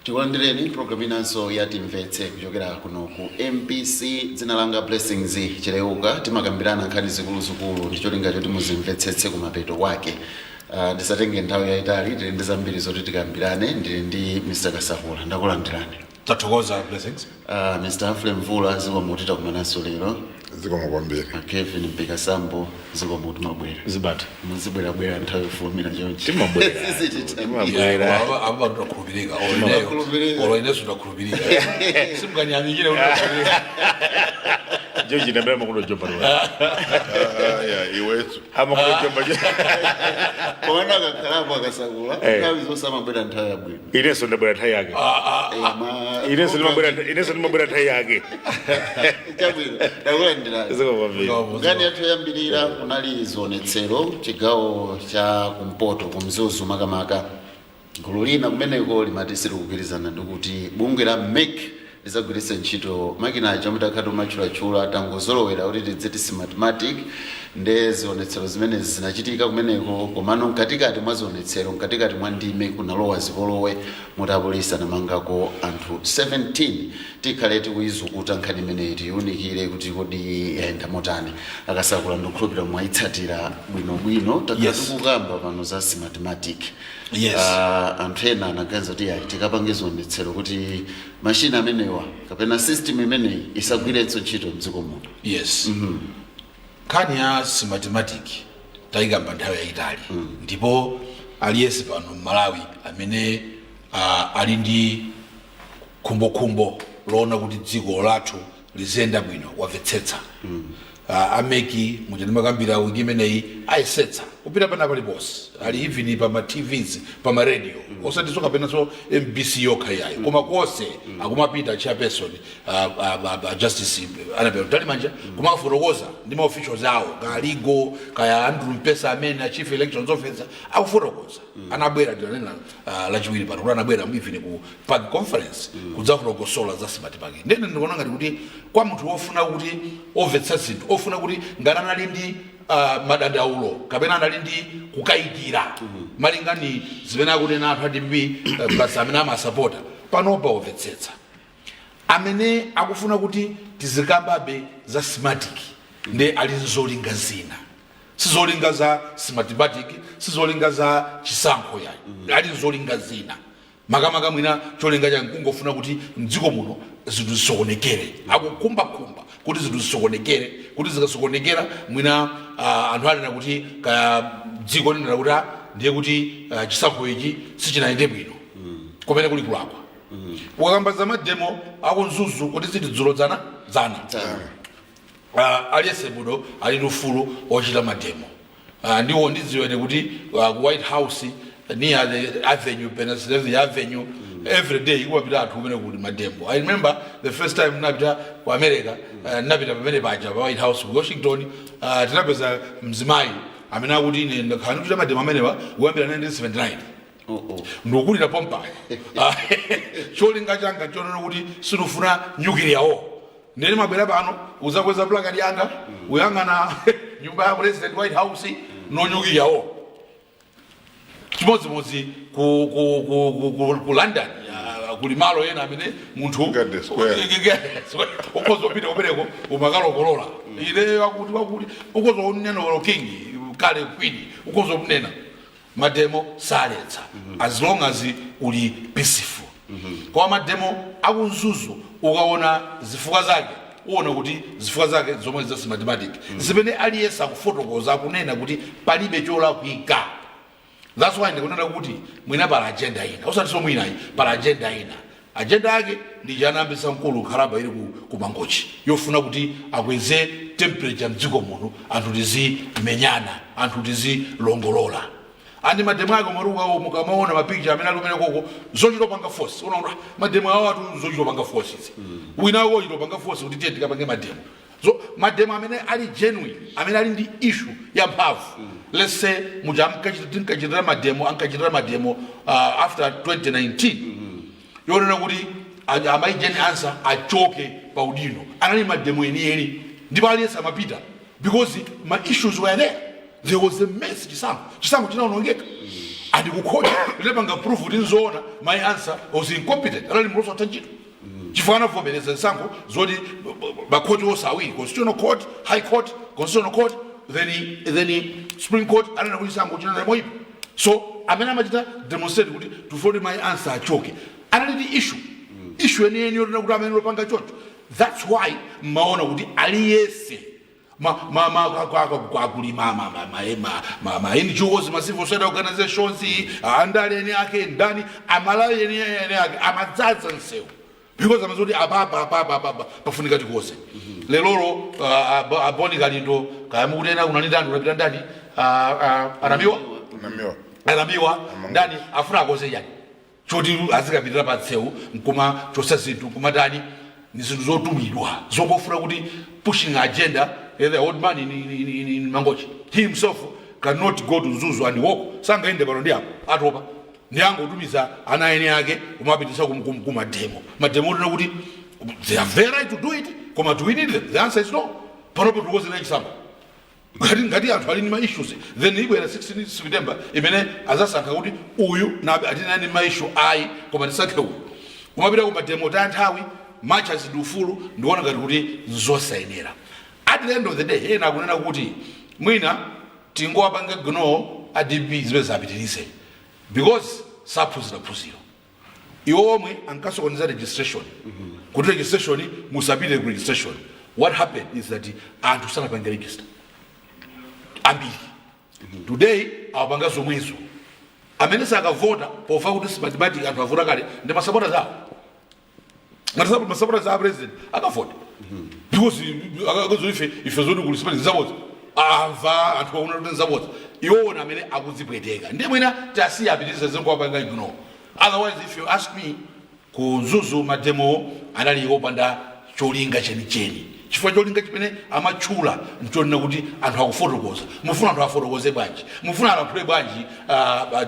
Tikulandireni program inanso ya Timvetse kuchokera kuno ku MPC dzina langa Blessings Chileuka timakambirana nkhani zikuluzikulu ndicholinga choti muzimvetsetse kumapeto kwake. Ndisatenge nthawi yayitali tili ndi zambiri zoti tikambirane ndili ndi Mr. Kasakula ndakulandirani. Tathokoza Blessings. Mr. Afle Mvula zikomutita kumananso lero. Zikomukwambiri. Kevin Mpika Sambo zikomuti mabwera. Zibata. Muzibwera nthawi yofumira chonchi. Timabwera. Aba tunakhulupirika. Olo ineso tunakhulupirika. Simukanyamikire unakhulupirika. Joji nabera makuno jomba rwa. Ya iwetu. Amakuno jomba. Kona kakalabu Kasakula. Nthawi zonse amabwera nthawi yabwino. Ineso ndabwera nthawi yake. Ineso ndimabwera nthawi yake. Chabwino. Ngani yathu yambirira kunali zionetsero chigawo cha kumpoto kumzuzu makamaka gulu lina kumeneko limati silikugwirizana ndikuti bungwe la MEC lizagwiritsa ntchito makina chamutakhato machulachula tangozolowera kuti tidzeti mathematic nde zionetsero zimene zinachitika kumeneko komano mkatikati mwa zionetsero mkatikati mwa ndime kunalowa zipolowe mutapolisa namangako anthu 17 tikhale tikuyizukuta nkhani imeneyi tiyunikire kuti kodi yayenda motani. Akasakula ndikhulupirira mwayitsatira bwinobwino takhala tikukamba pano za mathematic. Yes. Anthu ena anaganiza kuti tikapange zionetsero kuti mashina amenewa kapena system imeneyi isagwirenso ntchito mdziko muno. Yes. Nkhani ya mathematic tayikamba nthawi yayitali ndipo aliyense pano Malawi amene ali ndi khumbokhumbo loona kuti dziko lathu lizenda bwino wamvetsetsa. Ameki muchanimakambira wiki imeneyi ayisetsa kupita pana paliponse ali even pa ma TVs pa ma radio osati kapena so MBC yokha yayi koma konse akumapita chairperson justice Anabel Talimanja kumafotokoza ndi ma officials awo kaligo kaya Andrew Mpesa amene chief elections officer akufotokoza anabwera ndilanena lachiwiri pano anabwera even ku park conference kudzafotokosola za mathematic. Ndene ndikuona ngati kuti kwa munthu wofuna kuti omvetsa zinthu ofuna kuti ngana ali ndi madandaulo kapena anali ndi kukayikira malingani zimene akunena anthu adimbi plus amene amasapota panopa omvetsetsa amene akufuna kuti tizikambabe za mathematic nde ali nzolinga zina sizolinga za mathematic sizolinga za chisankho yayi ali nzolinga zina makamaka mwina cholinga cha nkungofuna kuti mdziko muno zinthu zisokonekere akukumbakumba kuti zinthu zisokonekere kuti zikasokonekera mwina anthu anena kuti kaya dziko linena kuti ndiye kuti chisankho ichi sichinayende bwino kumene kuli kulakwa. Wakamba za mademo akunzuzu kuti zidzulo dzana aliyense muno ali ndi ufulu ochita mademo. Ndiwo ndidziwene kuti ku White House near the avenue Pennsylvania Avenue every day kuwapita anthu kumene kuli mademo. I remember the first time napita ku America napita pamene paja pa White House ku Washington tinapeza mzimayi amene akuti ine ndakhala ndikuchita mademo amenewa kuyambira 1979 ndokulira pompayo cholinga changa chonena kuti sinufuna nuclear war ndene mabwera pano uzakweza plakati yanga uyang'ana nyumba ya president White House no nuclear war chimodzimodzi ku London kuli malo ena amene munthu ukozopita kupereko umakalokolola ile wakuti ukozonena king kale queen ukozonena mademo saletsa as long as uli peaceful. Kwa mademo akunzuzu ukaona zifukwa zake uona kuti zifukwa zake zomwe za mathematic zimene aliyesa akufotokoza akunena kuti palibe cholakwika. That's why ndikunena kuti mwina pala agenda ina usati so mwina pala agenda ina agenda yake ndi janambisa mkulu khalaba ili ku Mangochi yofuna kuti akweze temperature mdziko muno anthu tizimenyana anthu tizilongolola. Andi mademo yako maruka mukamaona mapicture amene alumene koko zochitopanga force unaona mademo awo atu zochitopanga forces wina wo chitopanga force kuti tiye tikapange mademo. So mademo amene ali genuine amene ali ndi issue ya mphamvu. Let's say mujankachitira mademo after 2019 yonena kuti amaijeni answer achoke pa udino anali mademo enieni ndipo aliyesa mapita because my issues were there. There was a mess chisango chinaonongeka and kukhona lebanga prove kuti nzona my answer was incompetent alali mloso atanjito chifana vomereza sango zoti makhoti osawiri constitutional court high court constitutional court then Supreme Court anana kulisango china moipo so amene amachita demonstrate kuti to follow my answer achoke analiti issue yeniyeni yoti kuti amene lopanga chocho. That's why maona kuti aliyese NGOs, ma civil society organizations, andale eni ake ndani Malawi eni ake amadzaza nsewu because amazoti pafunika tikose leloro aboni kalindo kayamukutena kunanidani unapita ndani anamiwa ndani afuna akose yani choti azikapitira pa nsewu nkuma chosa zinthu kumatani ni zinthu zotumidwa zokofuna kuti pushing agenda. The old man in Mangochi, he himself cannot go to Zuzu and walk. Sanga in the Barondia, Atopa, Nyango Dumisa, Anaini Age, Umabita Kuma demo. Mademo, they have their right to do it. Come to win it. The answer is no. Probably was an example. I my issues. Then he were 16 September, Ibene, Azasakaudi, Uyu, Nabi, I didn't my issue, I, come and Sako. Umabita Demo, Dantawi, much as do full, no one got Zosainera. At the end of the day, here na kunena kuti mwina tingowa panga gno adibi zvezabitise because suppose na pusiro iomwe ankaso konza registration kuti registration musabile registration. What happened is that antu sana panga register ambili today awapanga zomwezo amene saka voter pofa kuti mathematics antu avota kale ndi masapota zawo masapota za president akavota because if you're going to spend Zabot, Ava and Hona Zabot, you own a minute, I would zipetega. And then when I see a bit as a otherwise, if you ask me, Kuzuzu, Mademo, and I opened that Cholinga Cheni. If I don't get me, I'm a chula and Jonagudi and how photo goes. Mufuna photo was a bunch. Mufuna play bunch,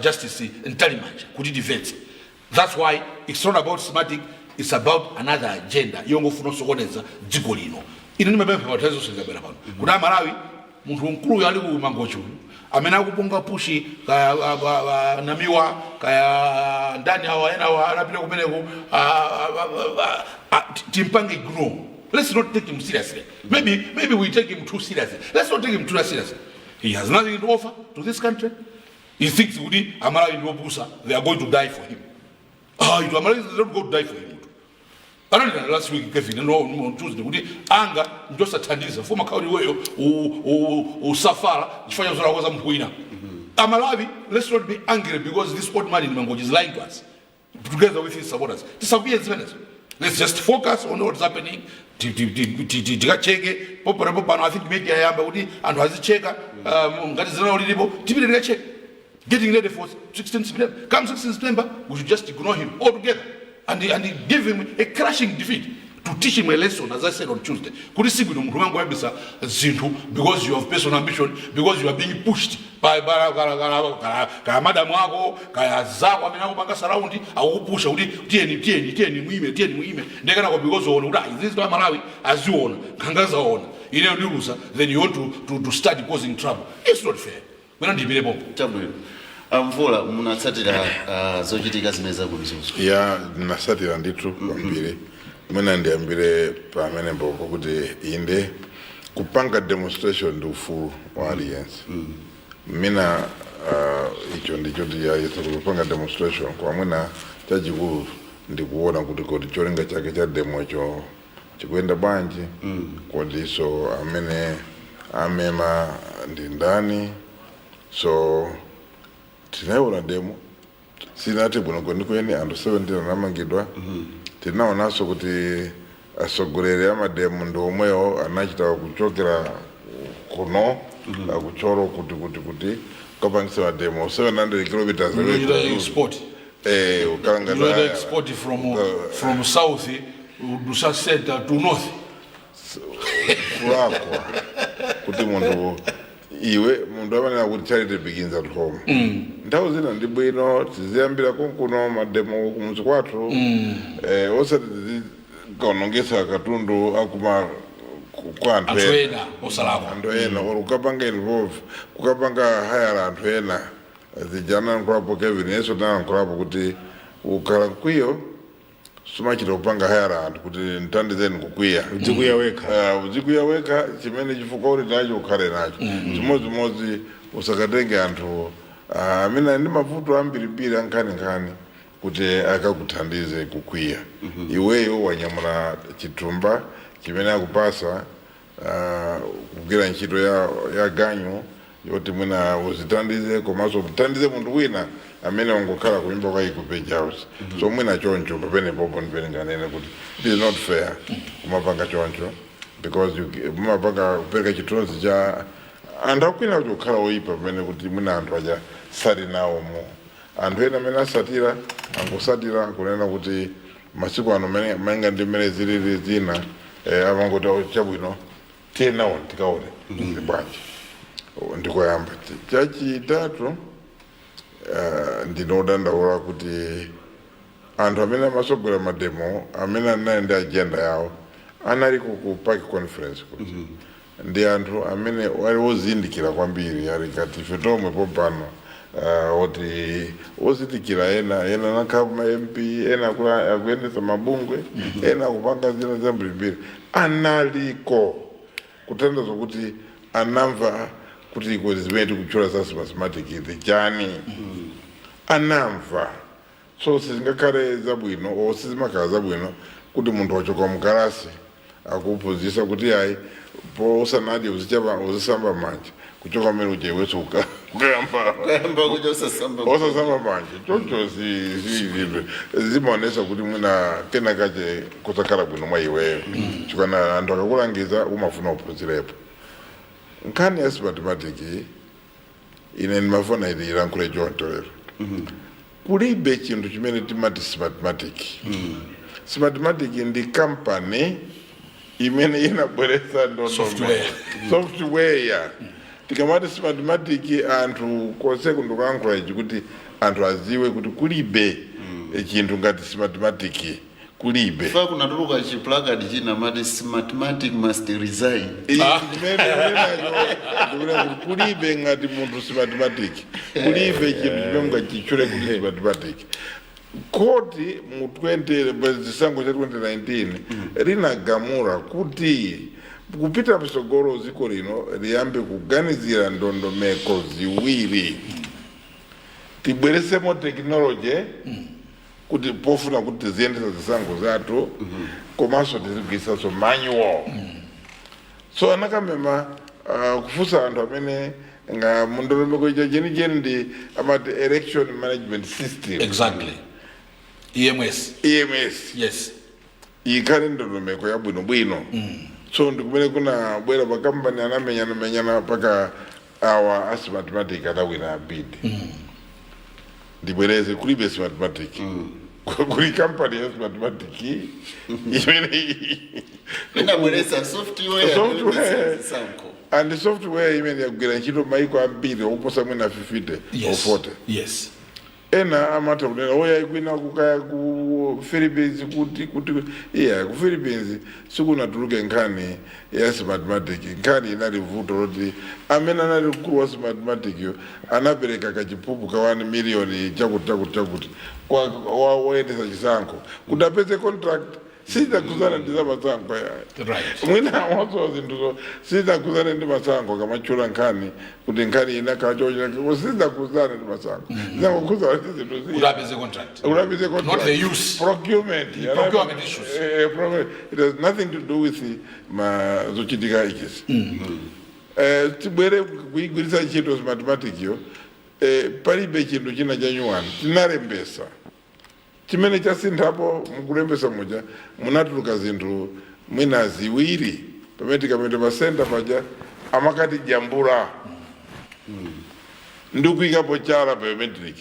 justice and Taliman, could you defend? That's why it's not about semantic. It's about another agenda. Yongo funo sokoneza jigolino. Ino ni mabembe watazo singabera pano. Kuna Malawi muntu mkuru yali ku Mangochi. Amena kupunga pushi kaya namiwa kaya ndani hawa anapita kumene ku timpange gno. Let's not take him seriously. Maybe we take him too seriously. Let's not take him too seriously. He has nothing to offer to this country. He thinks Malawi Nobusa, they are going to die for him. Malawi they don't go to die for him. Last week, Kevin, on Tuesday, anger just a tandiza. Former county way or Safara, Chifaya was a Muina. Malawi, let's not be angry because this old man in Mangochi is lying to us, together with his supporters. Let's just focus on what's happening. I think maybe I am and has a checker, getting ready for 16 September. Come 16 September, we should just ignore him altogether. And give him a crashing defeat to teach him a lesson, as I said on Tuesday. Because you have personal ambition, because you are being pushed by Madam Wago, Kayazawa, Surrounding, I will push out because on this Malawi, as you own, Kangaza own, in a loser, then you want to start causing trouble. It's not fair. We're not debatable. Mvula munasatira zochitika zimeza kumzuzu. Ya nasatira ndithu kwambiri. Mwina ndiambire pamene mboko kuti inde kupanga demonstration ndi ufulu wa alliance. Mina icho ndicho ndiyayeso kupanga demonstration kwa mwina chachikulu ndikuona kuti kodi cholinga chake cha demo cho chikuenda bwanji kodiso amene amema ndi ndani so tinaona demo sinati bwino kwenikweni anthu 17 anamangidwa tinaonanso kuti asogolere amademo ndi omwewo anachita kuchokera kuno akuchoro kuti kapangisa mademo 700 kilometers away export ukangana export from south to center to north kulakwa kuti iwe mundu amanena kuti charity begins at home. Nthawi zina ndi bwino tiziyambira kunkuno mademo kumudzi kwathu osati kaonongesa katundu akuma kwa anthu ena osalakwa anthu ena or ukapanga involve kukapanga hire anthu ena zijana nkulapo Kevin yeso tana nkulapo kuti ukala kwiyo sumachita kupanga hayara anthu kuti ntandizeni kukwiya uzikwiya weka chimene chifukwa uli nacho ukhale nacho chimodzimodzi usakatenge anthu amene ndi mavuto ambirimbiri ankhanikhani kuti akakuthandize kukwiya iweyo wanyamula chitumba chimene akupasa kugwira ntchito ya ganyu yoti mwina uzithandize komanso uthandize munthu wina amene wangokhala kunyumba kwa Equipage House so mwina choncho pamene popo ndipene nganene kuti it is not fair kumapanga choncho because mumapanga kupereka chithunzi cha anthu akwina kuti kukhala oyipa pamene kuti mwina anthu aja sali nawo mo anthu ena amene asatira angosatira kunena kuti masiku ano malinga ndi mmene zilili zina amangoti chabwino tiye nawo tikaone ndi bwanji ndikoyamba chachitatu ndinodandaula kuti anthu amene amasogolera mademo amene anali ndi agenda yawo anali ku park conference kuti ndi anthu amene wali wozindikira kwambiri ali kati ife tomwe popano oti wozindikira ena nakhala ma MP ena akuyendetsa mabungwe ena kupanga zina zambirimbiri analiko kutanthauza kuti anamva kuti ikwezi zimene tikutchula za mathematic izi chani anamva so sizingakhale zabwino sizimakhala zabwino kuti munthu wachoka mkalasi akuphunzitsa kuti ayi po usanadye uzisamba manja kuchoka mmene ujeweso ukayamba kuti usasamba manja choncho zimaonesa kuti mwina kena kache kusakhala bwino mwa iweyo chikana anthu akakulangiza umafuna uphunzirepo nkhani ya mathematic ine ndimafuna ili ilankhule choncho lero kulibe chinthu chimene timati mathematic mathematic ndi company imene inabweretsa software tikamati mathematic anthu konseku ndikulankhula ichi kuti anthu aziwe kuti kulibe chinthu ngati mathematic kulibe fa kunatuluka chiplakati china mati mathematic must resign kulibe ngati munthu mathematic kulibe chinthu chimene mungachitchule kuti mathematic koti mu chisankho cha 2019 linagamula kuti kupita pasogolo dziko lino liyambe kuganizira ndondomeko ziwiri tibweresemo technology kuti pofuna kuti tiziyendesa zisankho zathu komanso tizigwiritsanso manual so anakamema kufunsa anthu amene nga mundondomeko ija jenijeni ndi amati election management system exactly EMS yes ikhale ndondomeko ya bwinobwino so ndikumene kuna bwera makampani anamenyana paka awa mathematic adawina bid ndibwereze kulibe mathematic kuli company ya mathematic imene inabwereza software and the software imene yakugwira ntchito maiko ambiri okuposa mwina 50 or 40 yes ena amata kunena oya ikwina kukaya ku Philippines kuti ku Philippines sikunatuluke nkhani ya mathematic nkhani inali vuto loti amene anali mkulu wa mathematic yo anapereka kachipupu ka 1 million chakuti kwa woyendesa chisankho kuti apeze contract sizakuzana ndi masankho mwina waso zinthu sizakuzana ndi masankho kamachula nkhani kuti nkhani inakachocha sizakuzana ndi masankho zangokuzana ndi zinthu ulapeze contract not the use procurement issues it has nothing to do with zochitika ichisi tibwere kuigwiritsa ntchito mathematic yo palibe chinthu china chanyuwani tinalembesa chimene chasinthapo mukulembesa muja munatuluka zinthu mwina ziwiri pamene tikamete pasenta paja amakati jambula ndikuikapo chala biometric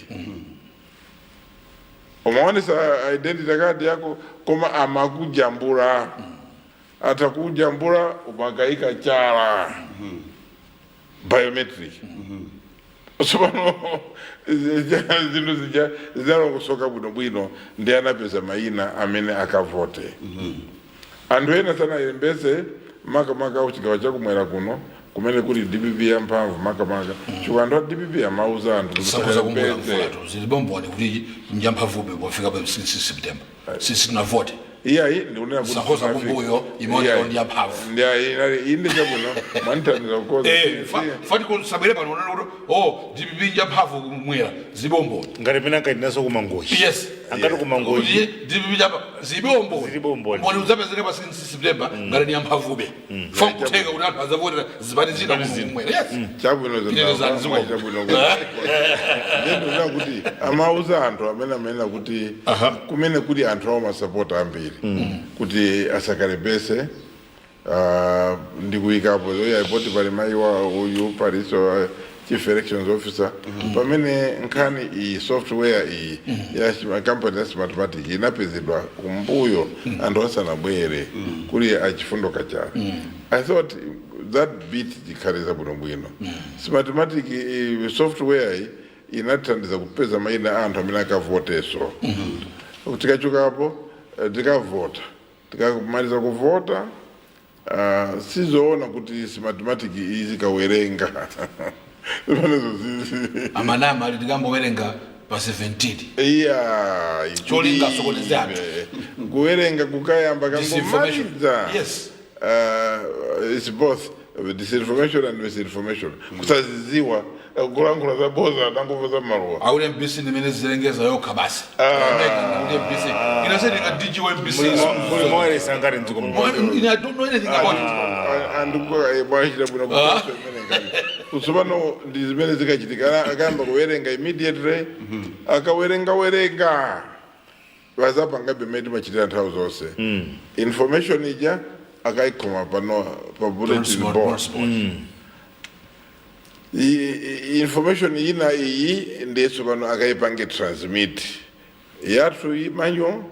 umaonesa identity card yako koma amakujambula atakujambula umakaika chala biometric Sobano zinthu zidalokusoka bwinobwino ndi anapeza mayina amene akavote anthu ena sanalembese makamaka kuchigawo chakumwera kuno kumene kuli DPP yamphamvu makamaka chiwanda DPP amauza anthu sakuza kumbuya mvulato zilibomboni kuti njamphavume pofika pa 6 September sisi na vote iyayi ndikunena kuti sakuza kumbuyo imone ndi yamphamvu inde chabwino manithandiza kukoza fati kusabwere pano unaona kuti DPP njamphamvu kumwera zibomboni ngati pena kaitinaso kumangochi yes angati kumangochi DPP japa zibomboni moni uzapezeka pa 6 September ngati ndi yamphamvube fa kuthenga kuti anthu azavotera zibani zina kumwera yes chabwino chabwino ndikuona kuti amauza anthu amene amenena kuti kumene kuli anthu awo masapota ambiri kuti asakalebese ndikuyikapo yaipoti pali mayiwa uyu paliso chief elections officer pamene nkhani iyi software iyi ya company ya mathematics inapezedwa kumbuyo anthu asanabwere kuli achifundo kachara. I thought that bit chikhaliza bwinobwino mathematics software iyi inathandiza kupeza mayina anthu amene akavoteso tikachokapo tikavota tikamaliza kuvota sizoona kuti mathematics izi kawerenga amanama ali tikambowerenga pa 17 iya cholinga sokonezana kuwerenga kukayamba kangomaliza yes it's both disinformation and misinformation kusaziziwa kulangula za boza nanguva za maruwa aule MBC nimene zilengeza yokha basi aule MBC inasedi ka DG wa MBC muli moere sangari nzuko I don't know anything about it and bwashira buna kumene ngani usubano ndizimene zikachitika akamba kuwerenga immediately akawerenga vazapanga bemedi machitira nthawi zonse information ija akaikoma pano pa bulletin board information ina iyi ndeso pano akaipange transmit yathu imanyo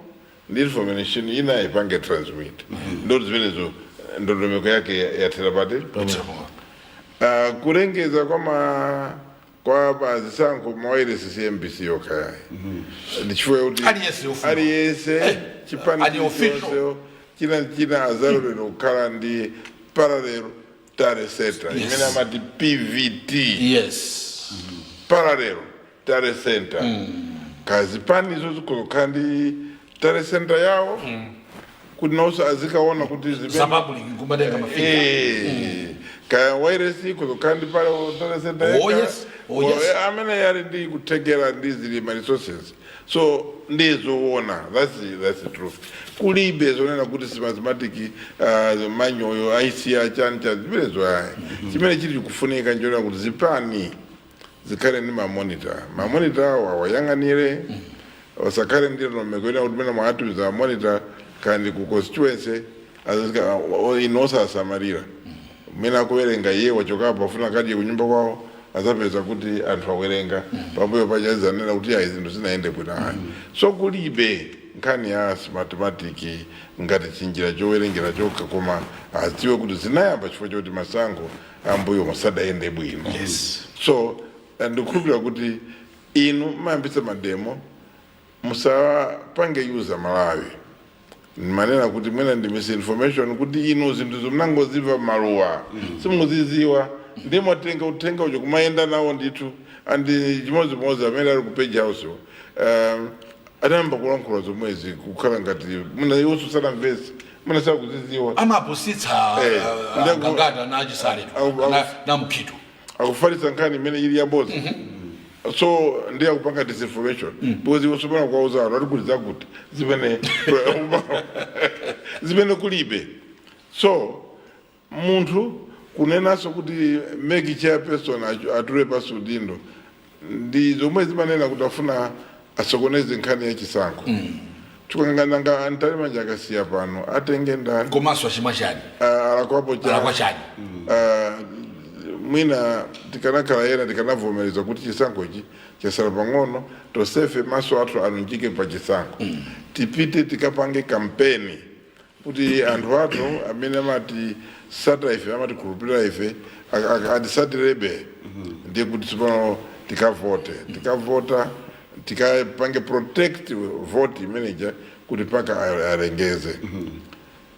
ndi information ina ipange transmit ndo zimenezo ndondomeko yake yathera pati kulengeza kwa bazisankho mawayilesi CMBC yokhaya ndichifukwa kuti aliyese chipaniso china azalolero kukhala ndi parallel tare center imene amati PVT yes parallel tare center kazipanizo zikukhala ndi tare center yawo kuti nauso azikaona kuti sababu likumadenga mafika kaya wireless kukhala ndi parallel tare center yes amene yali ndi kutegera ndi zili resources so ndizoona that's the truth kulibe zonena kuti mathematics manyoyo ICA chancha zimenezo ayi chimene chili kufunika njoona kuti zipani zikhale ndi mamonitor awayang'anire osakhale ndi nomekuena kuti mene mwatumiza monitor kandi ku constituency inosasamalira mene akuwerenga iye wachokapo afuna kadi kunyumba kwawo azapeza kuti anthu awerenga pambuyo pachazanena kuti ayi zinthu zinaende bwino ayi so kulibe nkhani ya mathematics ngati chinjira chowerengera chokha koma adziwe kuti zinayamba chifukwa choti masankho ambuyo musadaende bwino so ndikukhulupirira kuti inu mayambitsa mademo musapange user Malawi manena kuti mwina ndi misinformation kuti inu zinthu zomnangoziva maluwa simuziziwa ndimotenga uthenga ucho kumayenda nawo ndithu andi chimodzimodzi amene ali ku page house anayamba kulankhula zomwezi kukhala ngati muna iwonso sanamvesi muna sakuziziwa amapusitsa ngangata na achisale na mkhito akufalitsa nkhani imene ili yaboza so ndiye akupanga disinformation because iwonso pana kwauza anthu ati kuti zakuti zimene kulibe so munthu kunenaso kuti make chairperson atule pasudindo ndi zomwe zimanena kuti afuna asokoneze nkhani ya chisankho chikanganga antali manja akasiya pano atenge ndani komanso achimachani alakwapo chani mwina tikanakhala yena tikanavomereza kuti chisankho ichi chasala pang'ono tosefe maso athu anunjike pa chisankho tipite tikapange kampeni kuti anthu athu amene amati sata ife amati khulupirira ife atisatirebe ndiye kuti tsopano tikavota tikapange protect vote manager kuti paka arengeze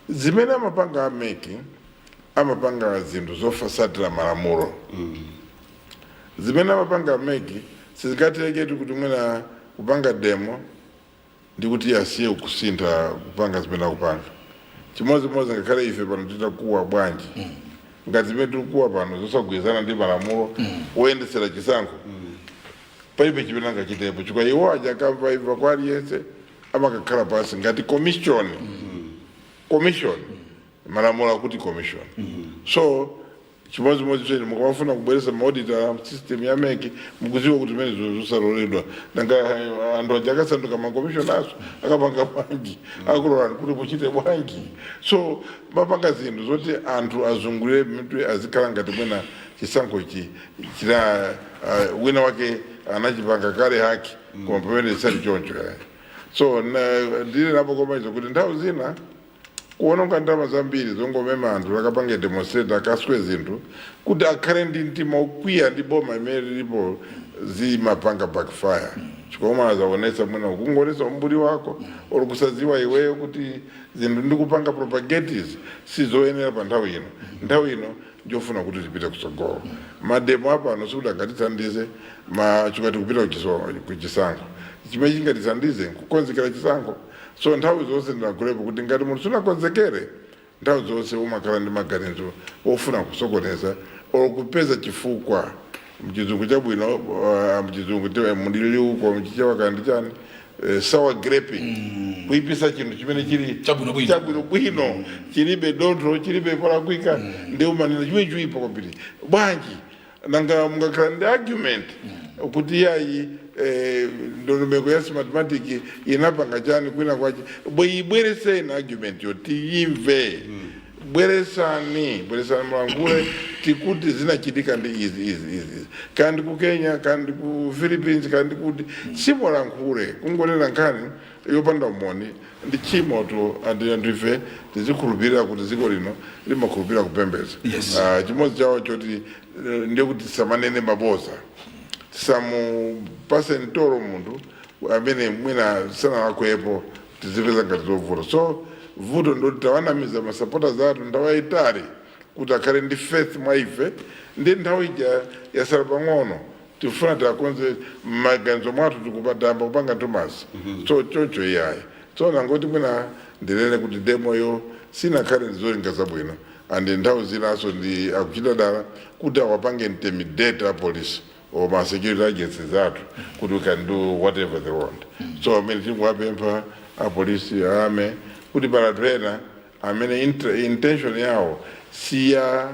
zimene amapanga ameki amapanga zinthu zofasatira malamulo zimene amapanga meki sizikatereketu kuti mwina kupanga demo ndi kuti asiye kusintha kupanga zimene akupanga chimodzimodzi ngakhale ife pano titakuwa bwanji ngati zimene tikuwa pano zosagwirizana ndi malamulo oyendetsera chisankho palibe chimene angachitepo chifukwa iwo aja akamva imva kwa aliyense amakakhala pansi ngati commission malamulo akuti commission so chimodzimodzi cheni mukamafuna kubweretsa maauditor system ya meki mukuziwa kuti mene zosaloledwa nanga anthu aja akasanduka makomishoni aso akapanga bwanji akulola kuti muchite bwanji so mapanga zinthu zoti anthu azungulire mitu azikhala ngati mwina chisankho ichi china wina wake anachipanga kale haki koma pamene zisali choncho so ndili napo komaizo kuti nthawi zina kuononga ndalama zambiri zongomema anthu akapanga demonstrate akaswe zinthu kuti akhale ndi mtima ukwiya ndi boma imene lilipo zimapanga backfire chikoma azaonesa mwina ukungonesa umbuli wako ori kusaziwa iweyo kuti zinthu ndikupanga propagatives sizoyenera pa nthawi ino njofuna kuti tipite kutsogolo mademo apano sikuti angatithandize chikati kupita kuchisankho chimene chingatithandize kukonzekera chisankho so nthawi zonse ndinagulepo kuti ngati munthu sunakonzekere nthawi zonse umakhala ndi maganizo ofuna kusokoneza or kupeza chifukwa mchizungu chabwino mchizungu mundilili uko mchichewa kandi chani sour graping kuipisa chinthu chimene chili chabwino bwino chilibe dontho chilibe polakwika ndi umanena chimene chiwipa kwambiri bwanji nanga mungakhala ndi argument kuti yayi ndondomeko ya mathematics inapanga chani kwina kwachi bwereseni argument yoti imve bweresani mulangule tikuti zinachitika ndi izi kandi ku Kenya kandi ku Philippines kandi kuti simulankhule kungonena nkhani yopanda umoni ndi chimoto anthu ife tizikhulupirira kuti dziko lino limakhulupirira kupembedza chimodzi chawo choti ndiye kuti samanene maboza samupase mtoro munthu amene mwina sanalakwepo tizipeza ngati zovuta so vuto ndoti tawanamiza masupporters athu nthawi yayitali kuti akhale ndi faith mwa ife ndi nthawi ija yasala pang'ono tifuna tiakonze maganizo mwathu tikupatamba kupanga ntomasi so choncho iyayi so nangoti mwina ndilene kuti demoyo sinakhale ndizolinga zabwino andi nthawi zinaso ndi akuchita dala kuti awapange intimidate apolice or my security agencies athu kuti we can do whatever they want so amene tingwapempha apolisi ame kuti palatwena amene intention yawo siya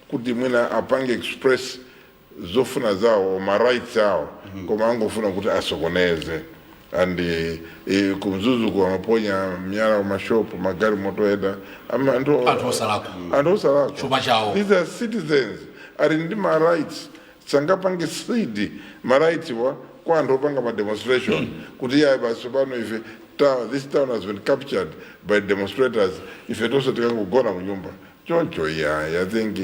kuti mwina apange express zofuna zawo ma rights awo koma angofuna kuti asokoneze andi kumzuzuko amaponya miyala kumashopu magari motoeda anthu osalako chuma chawo these are citizens ali ndi ma rights sangapange sidi ma rights wa kwa anthu opanga ma demonstration kuti yayi basi pano ife this town has been captured by demonstrators ife tonse tikangogona munyumba choncho I think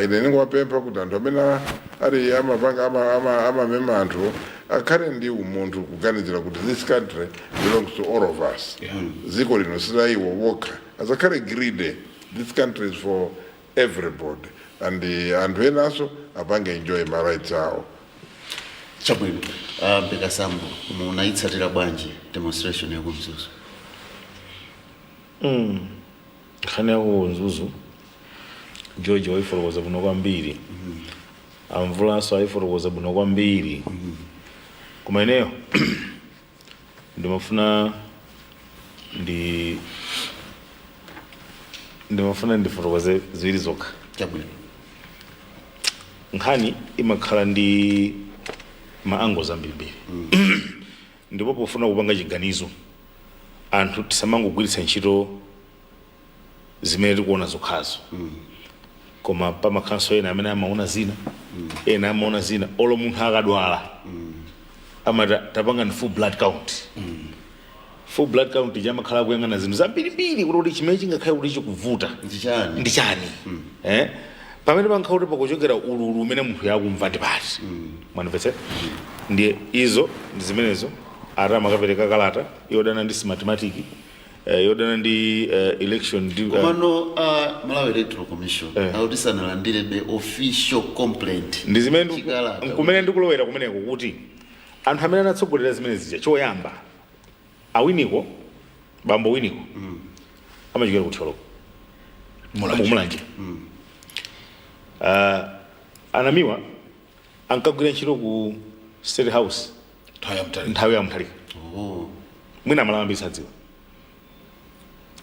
ine ndingwapempha kuti anthu amene ali amapanga amamema anthu akhale ndi umunthu kuganizira kuti this country belongs to all of us dziko lino silaiwo wokha asakhale greedy this country is for everybody and anthu enaso apange enjoy my rights awo chabwino Bekasambo munaitsatira bwanji demonstration ya kumzuzu khane yako nzuzu George waiforokoza buno kwambiri amvulanso aiforokoza buno kwambiri kumaeneo ndimafuna ndiforokoze ziwiri zokha chabwino nkhani imakhala ndi maango zambirimbiri ndipo pofuna kupanga chiganizo anthu tisamangogwiritsa ntchito zimene tikuona zokhazo koma pamakhalanso ena amene amaona zina ena amaona zina olo munthu akadwala amati tapanga ndi full blood count full blood count chamakhala kuyang'ana zinthu zambirimbiri kuti chimene chingakhale kuti chikuvuta ndi chani pamene pankhala kuti pakuchokera ululu umene munthu yakumva ndi pati mwanimvetse ndiye izo ndi zimenezo ati amakapereka kalata yodana ndi mathematics yodana ndi election ndi komano Malawi Electoral Commission autisanalandire be official complaint ndi zimene kumene ndikulowera kumeneko kuti anthu amene anatsogolera zimene zija choyamba awiniko bambo winiko amachokera kuthyoloko mulanje anamiwa ankagwira ntchito ku State House nthawi ya Mutharika mwina Malawi ambiri sadziwa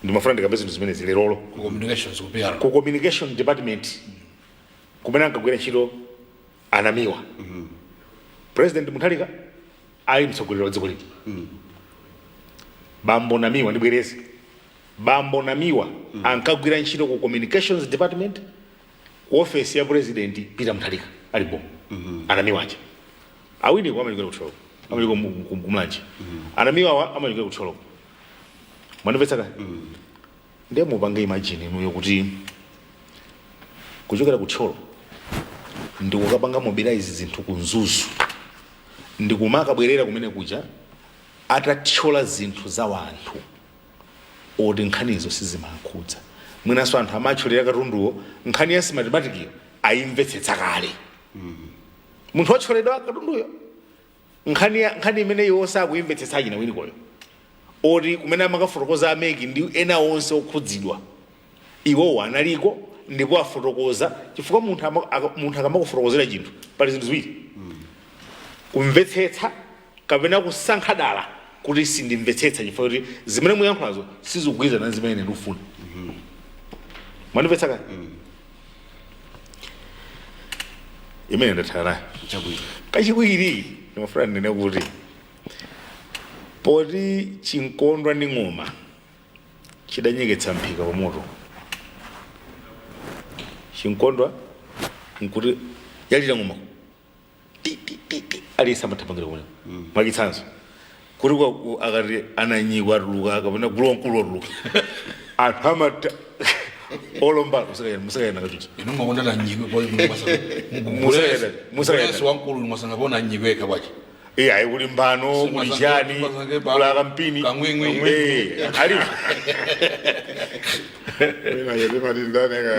ndimafuna ndikabe zinthu zimene zilero ku communication department kumene ankagwira ntchito anamiwa President Mutharika ali mtsogoleri wa dziko lino bambo namiwa ndibwereze bambo namiwa ankagwira ntchito ku communications department ku office ya President Peter Mutharika alipo anamiwa aja awini kwa amachokera kuthyoloko amachokera kumulanje anamiwa amachokera kuthyoloko mwandimvetsa ndiye mupange imagine inuyo kuti kuchokera kuthyoloko ndikukapanga mobilize zinthu kunzuzu ndikumakabwerera kumene kuja atathyola zinthu za wanthu oti nkhanizo sizimakhudza mwinaso anthu amathyolera katunduwo nkhani ya mathematics ayimvetsetsa kale munthu wathyoledwa katunduyo nkhani imeneyo sakuyimvetsetsa china winikoyo oti kumene amakafotokoza ameki ndi ena onse okhudzidwa iwowo analiko ndipo afotokoza chifukwa munthu akamakufotokozera chinthu pali zinthu ziwiri kumvetsetsa kapena kusankha dala kuti sindimvetsetsa chifukwa kuti zimene muyankhulazo sizikugwirizana na zimene ndikufuna mwandimvetsa imene ndathala nayo kachiwiri ndimafuna ndinene kuti poti chinkondwa ndi ng'oma chidanyeketsa mphika pa moto chinkondwa nkuti yalira ng'oma alisa amathamangira kumene mwachitsanzo kuti akati ananyikwa atuluka akapena gulomkulu atuluka anthu amata olomba musakayena kachuchi inu mwakonda na nyikwe musa wankulu mwasanga bona nyikwe kabwachi ayi kuli mbano kuli chani kula kampini ali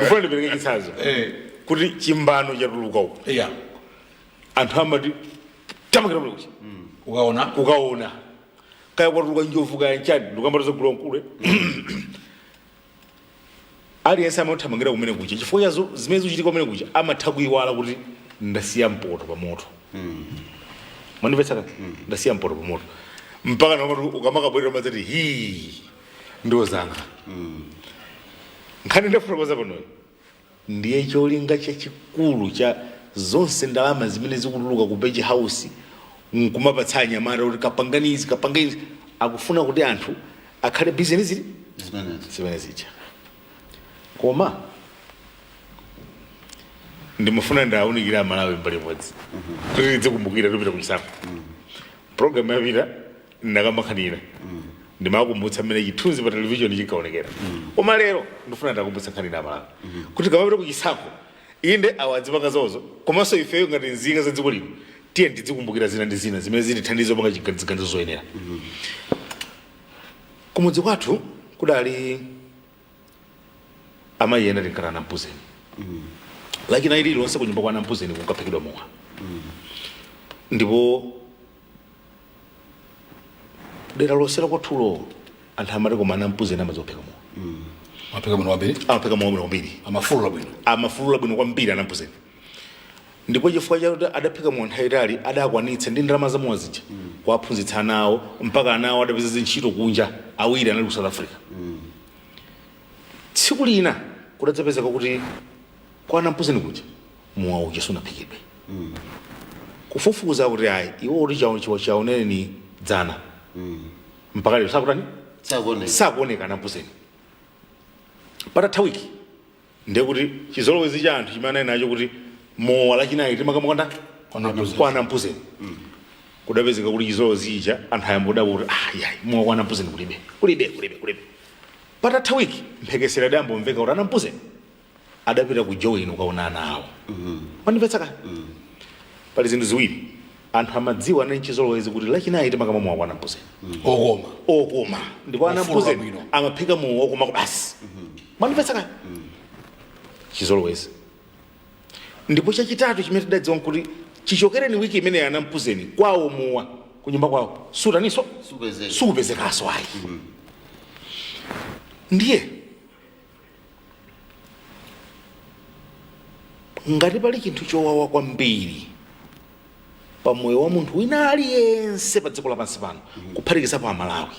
mfano ndipereke chitsanzo kuti chimbano chatuluka uko anthu amati tamakira kuti ukaona kaya kwatuluka njovu kaya nchani ndikambatoza gulomkulu aliyense amathamangira kumene kucha chifukwa chazo zimene zikuchitika kumene kucha amatha kuyiwala kuti ndasiya mpoto pa moto mwandimvetsa ndasiya mpoto pa moto mpaka nomati ukamakabwerera mazati ndiozanga nkhani ndafotokoza panoyo ndiye cholinga chachikulu cha zonse ndalama zimene zikutuluka ku Beach House nkumapatsa anyamata kuti kapanganizi akufuna kuti anthu akhale business zimene zija koma ndimafuna ndawunikira Malawi mbali modzi kuti ndizikumbukira tupita kuchisapo program yapita ndakamakhanira ndimakumbutsa mmene chithunzi pa television chikaonekera koma lero ndifuna ndakumbutsa nkhani na Malawi kuti kamapita kuchisapo inde awadzipanga zozo komanso ifeyo ngati nzika za dziko lino tiye ndizikumbukira zina ndi zina zimene zitithandiza panga chiganizo zoyenera kumudzi kwathu kudali amayi ena tinkana na mpuzeni lakini ayi lilonse kunyumba kwa nampuzeni kukaphikidwa mowa ndipo dera lonse lakwathulo anthu amati koma nampuzeni amazophika mowa maphika bwino kwambiri amaphika mowa bwino kwambiri amafulula bwino kwambiri anampuzeni ndipo chifukwa chakuti adaphika mowa nthawi itali adakwanitsa ndi ndalama za mowa zija kuwaphunzitsa anawo mpaka anawo adapeza ntchito kunja awiri anali ku South Africa tsiku lina kudadzapezeka kuti kwa nampuzeni kuja mowa uja sunaphikidwe kufufuza kuti ayi iwo uli chaonene ni dzana mpaka lero sakutani sakuoneka nampuzeni patatha wiki ndiye kuti chizolowezi cha anthu chimene nacho kuti mowa lachinayi timakamukonda kwa nampuzeni kudapezeka kuti chizolowezi icha anthu ayambodapo kuti mowa kwa nampuzeni kulibe patatha wiki mphekesera adambomveka kuti anampuzeni adapita ku join ukaona ana awo mandimvetsa kale pali zinthu ziwiri anthu amadziwa ana nchizolowezi kuti lachinayi timakama mowa kwa anampuzeni okoma ndipo Ofula anampuzeni bwino. amaphika mowa okoma basi mwandipesa kaya chizolowezi ndipo chachitatu chimene tidadziwa nkuti chichokereni wiki imene anampuzeni kwawo mowa kunyumba kwawo sutaniso supezekaso ayi ndiye ngati pali chinthu chowawa kwambiri pamoyo wa munthu wina aliyense pa dziko lapansi pano kuphatikizapo Amalawi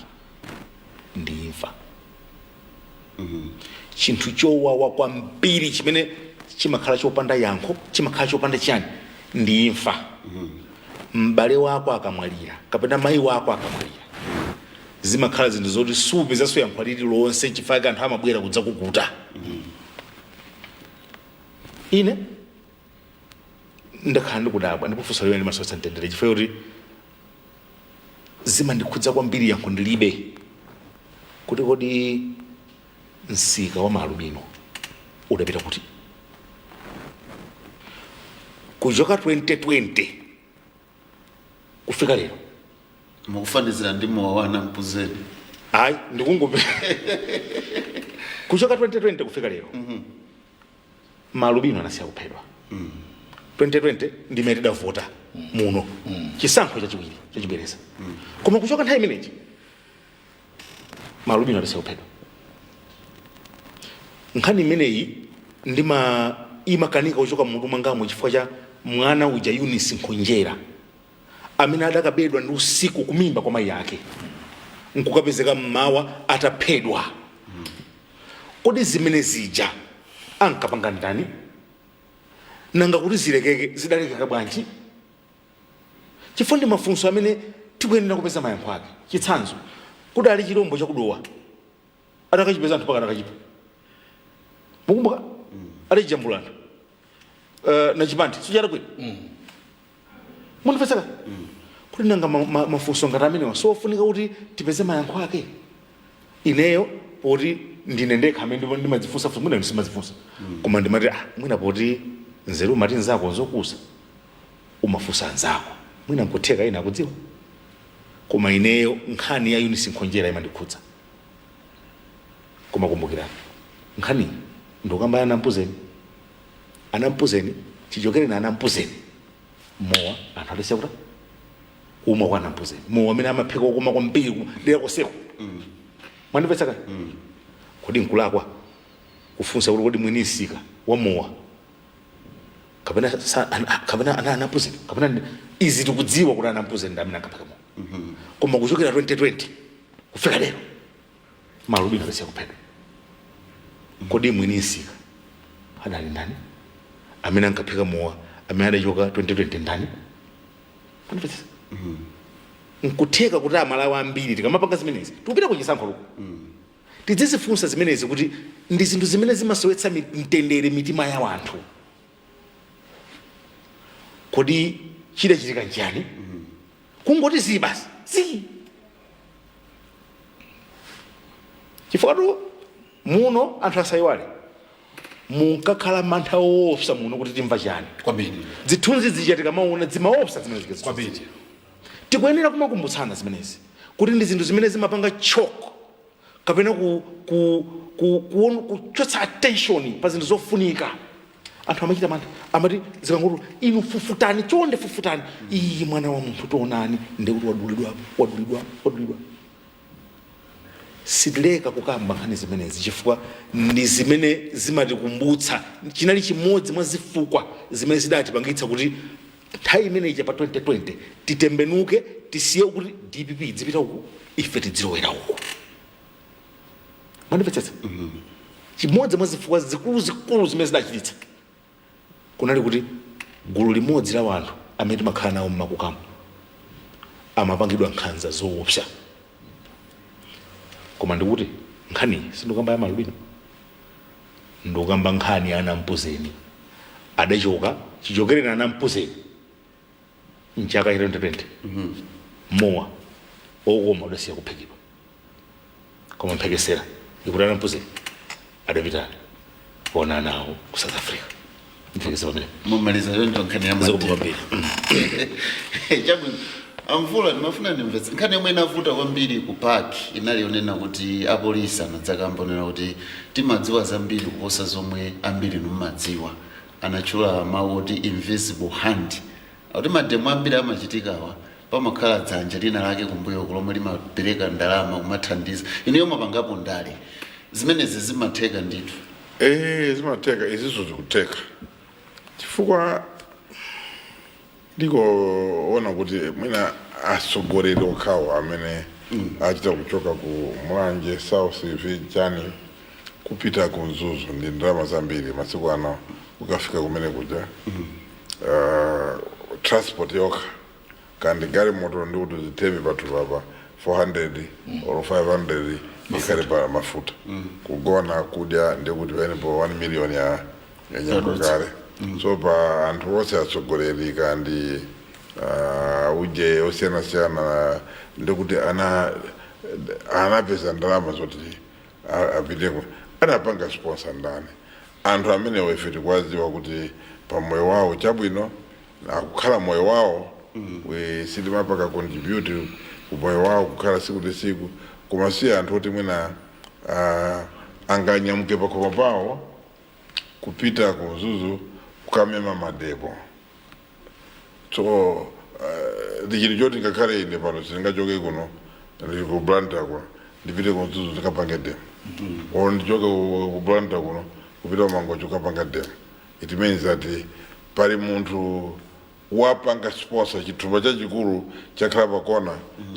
ndi imfa. Chinthu chowawa kwambiri chimene chimakhala chopanda yankho, chimakhala chopanda chani, ndi imfa. M'bale wako akamwalira kapena mayi wako akamwalira zimakhala zinthu zoti supezanso yankho lililonse chifukwa anthu amabwera kudza kukuta. Ine ndakhala ndikudabwa ndipofunsa lero ndi masosa mtendere chifukwa kuti zimandikhudza kwambiri yankho ndilibe kuti kodi msika wa Malubino udapita kuti kuchoka 2020 kufika lero mukufanizira ndi mowa wa anampuzeni. ayi ndikungope kuchoka 2020 kufika lero Malubino anasiya kuphedwa. 2020 ndimene tidavota muno chisankho chachiwiri chachibwereza koma kuchoka nthawi imeneyi Malubino anasiya kuphedwa. Nkhani imeneyi imakanika kuchoka mmutu mwangamo chifukwa cha mwana uja Eunice Nkhonjera amene adakabedwa ndi usiku kumimba kwa mayi ake nkukapezeka mmawa ataphedwa. Kodi zimene zija ankapanga ndani nanga kuti zilekeke zidalekeka bwanji? Chifukwa ndi mafunso amene tikuyenera kupeza mayankho ake. Chitsanzo kuti ali chilombo chakudowa atakachipeza anthu pakana kachipa mukumbuka ali chijambulano na chipandi sichara kwini munipeseka kuti nanga mafunso ngati amenewa sofunika kuti tipeze mayankho ake. Ineyo poti ndine ndekha amene ndimadzifunsa mwina ndisimadzifunsa koma ndimati mwina poti nzeru mati nzako zokusa umafunsa anzako mwina nkutheka ina akudziwa koma ineyo nkhani ya Eunice Nkhonjera imandikhudza. Koma kumbukirani nkhani ndokamba anampuzeni chichokere na anampuzeni mowa anthu adasiya kuti umwa kwa anampuzeni mowa amene amaphika okoma kwambiri dera koseko mwandipesaka kodi nkulakwa kufunsa kuti kodi mwini nsika wa mowa kapena anampuzeni kapena izi tikudziwa kuti anampuzeni ndi amene akaphika mowa koma kuchokera 2020 kufika lero Malubino adasiya kuphedwa. Kodi mwini nsika adali ndani amene ankaphika mowa amene adachoka 2020 ndani? Nkutheka kuti Amalawi ambiri tikamapanga zimenezi tikupita kuchisankho loko tidzizifunsa zimenezi kuti ndi zinthu zimene zimasowetsa mtendere mitima ya wanthu. Kodi chidachitika njani? Kungoti zi basi zi chifukwa muno anthu asayiwale munkakhala mantha woopsa muno kuti timva chani kwambiri zithunzi zija tikamaona zimaopsa zimene kwambiri tikuyenera kumakumbutsana zimenezi kuti ndi zinthu zimene zimapanga choko kapena kuchotsa attention pa zinthu zofunika. Anthu amachita mantha amati zikangoti inu fufutani chonde fufutani iyi mwana wa munthu tionani ndekuti wadulidwa sitileka kukamba nkhani zimenezi chifukwa ndi zimene zimatikumbutsa chinali chimodzi mwa zifukwa zimene zidatipangitsa kuti nthawi imeneyi pa 2020 titembenuke tisiye kuti DPP dzipita uku ife tidzilowera uku. Mwandipetsetsa chimodzi mwa zifukwa zikulu zimene zidachititsa kunali kuti gulu limodzi la wanthu amene timakhala nawo mmakukamo amapangidwa nkhanza zoopsa. Koma ndikuti nkhani sindikamba ya Malubino ndikamba nkhani ya anampuzeni adachoka chichokere na anampuzeni mchaka 2020 mowa okoma udasiya kuphikidwa koma mphekesera ikuti anampuzeni adapita kuona nawo ku South Africa mumaliza yonjo nkhani ya Zikubambira. chabwino amvula ndimafuna ndimvetse nkhani yomwe inavuta kwambiri ku park inali yonena kuti apolisi anadzakambonera kuti timadziwa zambiri kuposa zomwe ambiri mumadziwa anachula mawu oti invisible hand kuti mademo ambiri amachitikawa pamakhala dzanja lina lake kumbuyo lomwe limapereka ndalama kumathandiza ineyo mapangapo ndale zimenezi zimatheka ndithu zimatheka izizo zikuteka chifukwa ndikuona kuti mwina atsogoleri okhawo amene achita kuchoka ku Mulanje South Chani kupita ku Mzuzu ndi ndalama zambiri masiku ano ukafika kumene kuja transport yokha kandi galimoto ndi kuti ziteme pathu papa 400 or 500 ikhale pa mafuta kugona kudya ndi kuti paenepo 1 million ya nyako kale so pa anthu onse atsogoleri kandi uje osiyana-siyana ndikuti anapeza ndalama zoti apiteko anapanga sponsor ndani anthu amene wefe tikwaziwa kuti pa moyo wawo chabwino akukhala moyo wawo we sitimapaka contribute ku moyo wawo kukhala siku ndi siku koma si anthu oti mwina anganyamuke pakhomo pawo kupita ku Mzuzu kukamema madebo so ndichiti choti ngakhale ine pano sindingachoke kuno ndili ku Blantyre kuno ndipite ku Mzuzu ndikapange demo or ndichoke ku Blantyre kuno kupita kumangocho kapanga demo it means that pali munthu wapanga sponsor chithumba chachikulu chakhala pakona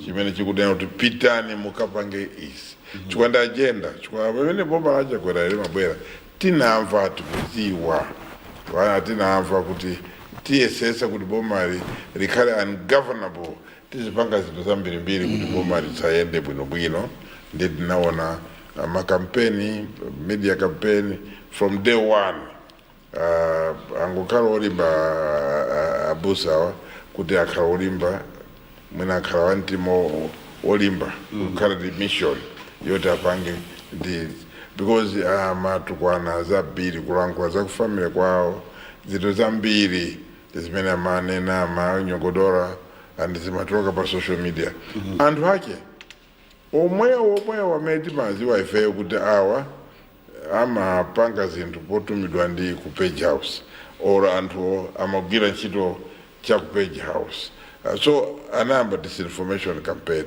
chimene chikudena kuti pitani mukapange isi chikwanda agenda chikwa pamene bomba lachakwera limabwera tinamva tikudziwa tinamva kuti tiyesesa kuti bomali likhale ungovernable tizipanga zinthu zambirimbiri kuti bomali lisayende bwinobwino ndi tinaona makampeni media campaign from day one angokhala olimba abusawa kuti akhala olimba mwina akhala wantimo olimba kukhala ndi mission yoti apange ndi because matukwana zambiri kulankhula zakufamile kwawo zinthu zambiri zimene amanena amanyogodora and zimatuluka pa social media anthu ake omwewo amene timaziwa ifeyo kuti awa amapanga zinthu potumidwa ndi ku page house or anthu amagwira ntchito cha ku page house so anayamba disinformation campaign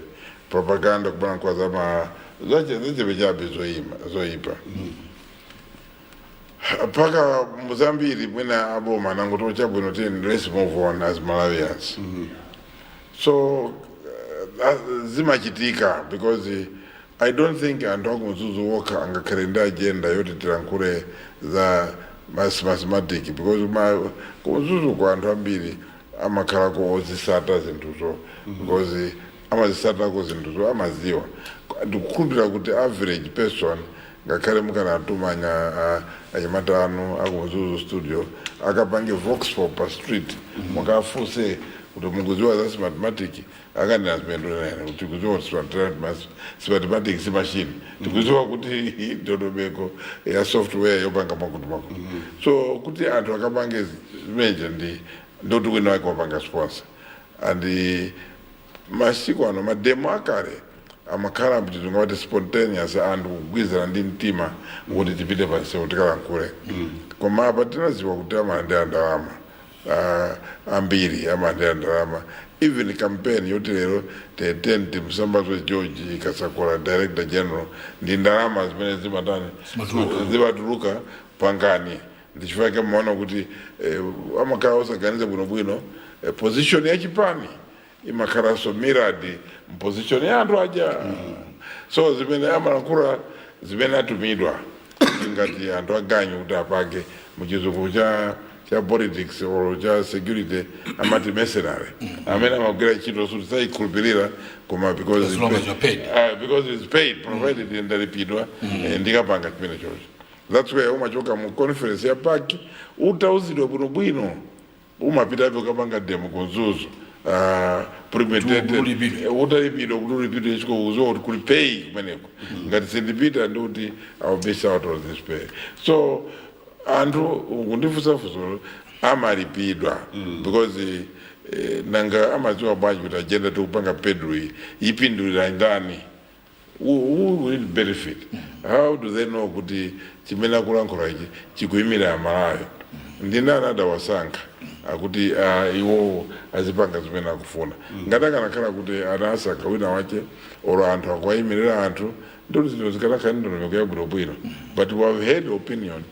propaganda kubana kwa zama zachebechabe zoyipa paka muzambiri mwina aboma nangoto chabwino tini let's move on as Malawians so zimachitika because I don't think anthu aku Mzuzu wokha angakhale ndi agenda yoti tilankhule za mathematics because ku Mzuzu kwa anthu ambiri amakhalako ozisata zinthuzo because amazisatako zinthuzo amaziwa ndikukhulupirira kuti average person ngakhale mukanatuma anyamatano aku Mzuzu studio akapange vox pop pa street mukafunse kuti mukuziwa za mathematics akandina zimendonene tikuziwa mathematics si machine tikuziwa kuti ndondomeko ya software yopanga makutu so kuti anthu akapange zimenje ndoti kwina wake wapanga sponsor and masiku ano mademo akale amakhala mchizungu ngati spontaneous anthu kugwizana ndi mtima kuti tipite pansewu tikalankhule koma apa tinaziwa kuti amalandira ndalama ambiri amalandira ndalama even campaign yoti lero tetenti Msambazo George Kasakola Director General ndi ndalama zimene zimatuluka pangani ndichifukwa maona kuti amakhala osaganiza bwinobwino position ya chipani imakhala so miradi position ya anthu aja so zimene amalankhula zimene atumidwa ngati anthu aganyu kuti apange muchizungu cha politics or cha security amati mercenary amene amagwira ntchito suti sayikhulupirira koma because it's paid provided ndalipidwa ndikapanga chimene chocho that's why umachoka mu conference ya park utauzidwa bwinobwino umapitapo kapanga demo ku Mzuzu premeditated utalipidwa kulipidwa chiko uzo kuli pay kumeneko ngati sindipita ndi kuti I'll miss out on this pay so anthu kundifusafuso amalipidwa because nanga amadziwa bwanji kuti agenda tikupanga pedwi ipindulira ndani, who will benefit? How do they know kuti chimene akulankhula ichi chikuyimira Malawi? Ndine anadawasankha akuti iwo azipanga zimene akufuna. Ngati akanakhala kuti anasankha wina wache olo anthu akuwayimirira anthu ndoti zinthu zikanakhala ndondomeko yabwinobwino, but we have heard opinion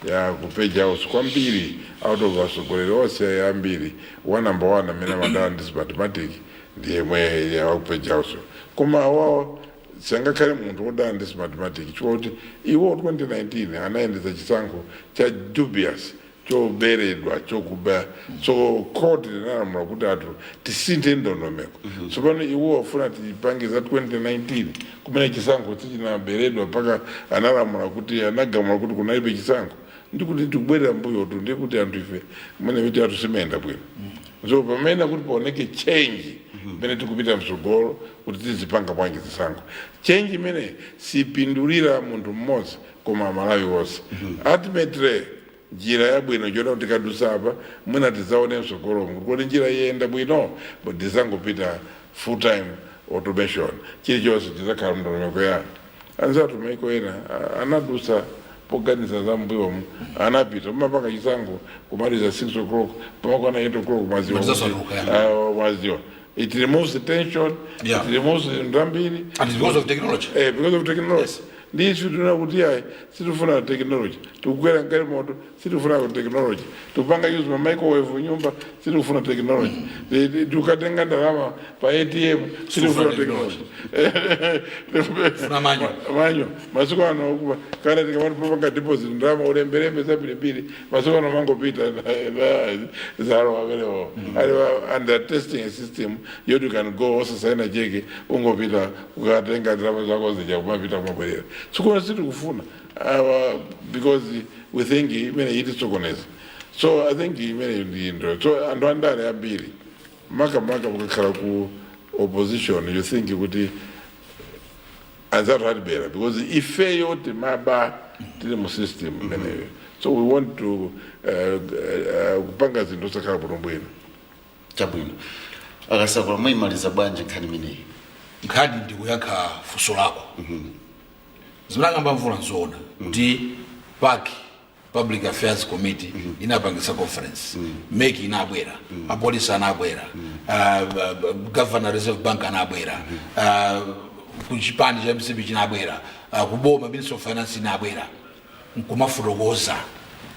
ya kupeja house kwambiri out of asogoleri onse ambiri wa number 1 amene amadala ndi mathematics ndiye mwe ya kupeja house, koma wao sangakhale munthu wodala ndi mathematics choti iwo 2019 anayendeza chisankho cha dubious choberedwa chokuba so court inalamula kuti anthu tisinthe ndondomeko. So pano iwo wafuna tipangiza 2019 kumene chisankho sichinaberedwa mpaka analamula kuti anagamula kuti kunalibe chisankho, ndikuti tikubwerera mbuyotu ndiye kuti anthu ife kumene kuti anthu simenda bwino. So pamene kuti paoneke change imene tikupita msogolo kuti tizipanga bwanji zisankho, change imene sipindulira munthu mmodzi koma Amalawi wonse. Ultimately njira yabwino chona kuti kadusa apa mwina tizaone msogolo kuti njira yenda bwino, but tizangopita full time automation chilichonse tizakhala ndondomeko ya anzatu maiko ena anadusa poganiza za mbuyomu anapita mapanga chisankho kumaliza 6 o'clock pamakwana 8 o'clock maziwa. It removes the tension, it removes the ndambiri, and it's because of technology. Because of technology. Yes. Ndicho tunakuti hai situfuna technology, tukwera ngari moto situfuna technology, tupanga use ma microwave nyumba situfuna technology, tukatenga ndalama pa ATM situfuna technology. Funa manyo masuko anokuba kana tikamati popanga deposit ndalama ulemberembe zapilipili masuko anomangopita zaro avelewo under testing system you can go also saina jeke ungopita ukatenga ndalama zako zija kumapita kumabwerera. So because we think it is organized. So I think so and one day abiri maka kukhala ku opposition you think you would and that had better because if fail to maba the system anyway. So we want to kupanga zinthu zakhala bwino chabwino akasakula mwimaliza bwanje nkhani imeneyi. Nkhani ndikuyankha funso lako zimangamba mvula nzona kuti Public Affairs Committee inapangisa conference make inabwera apolisi anabwera Governor Reserve Bank anabwera kuchipani cha MCB chinabwera kuboma Ministry of Finance inabwera nkumafurogoza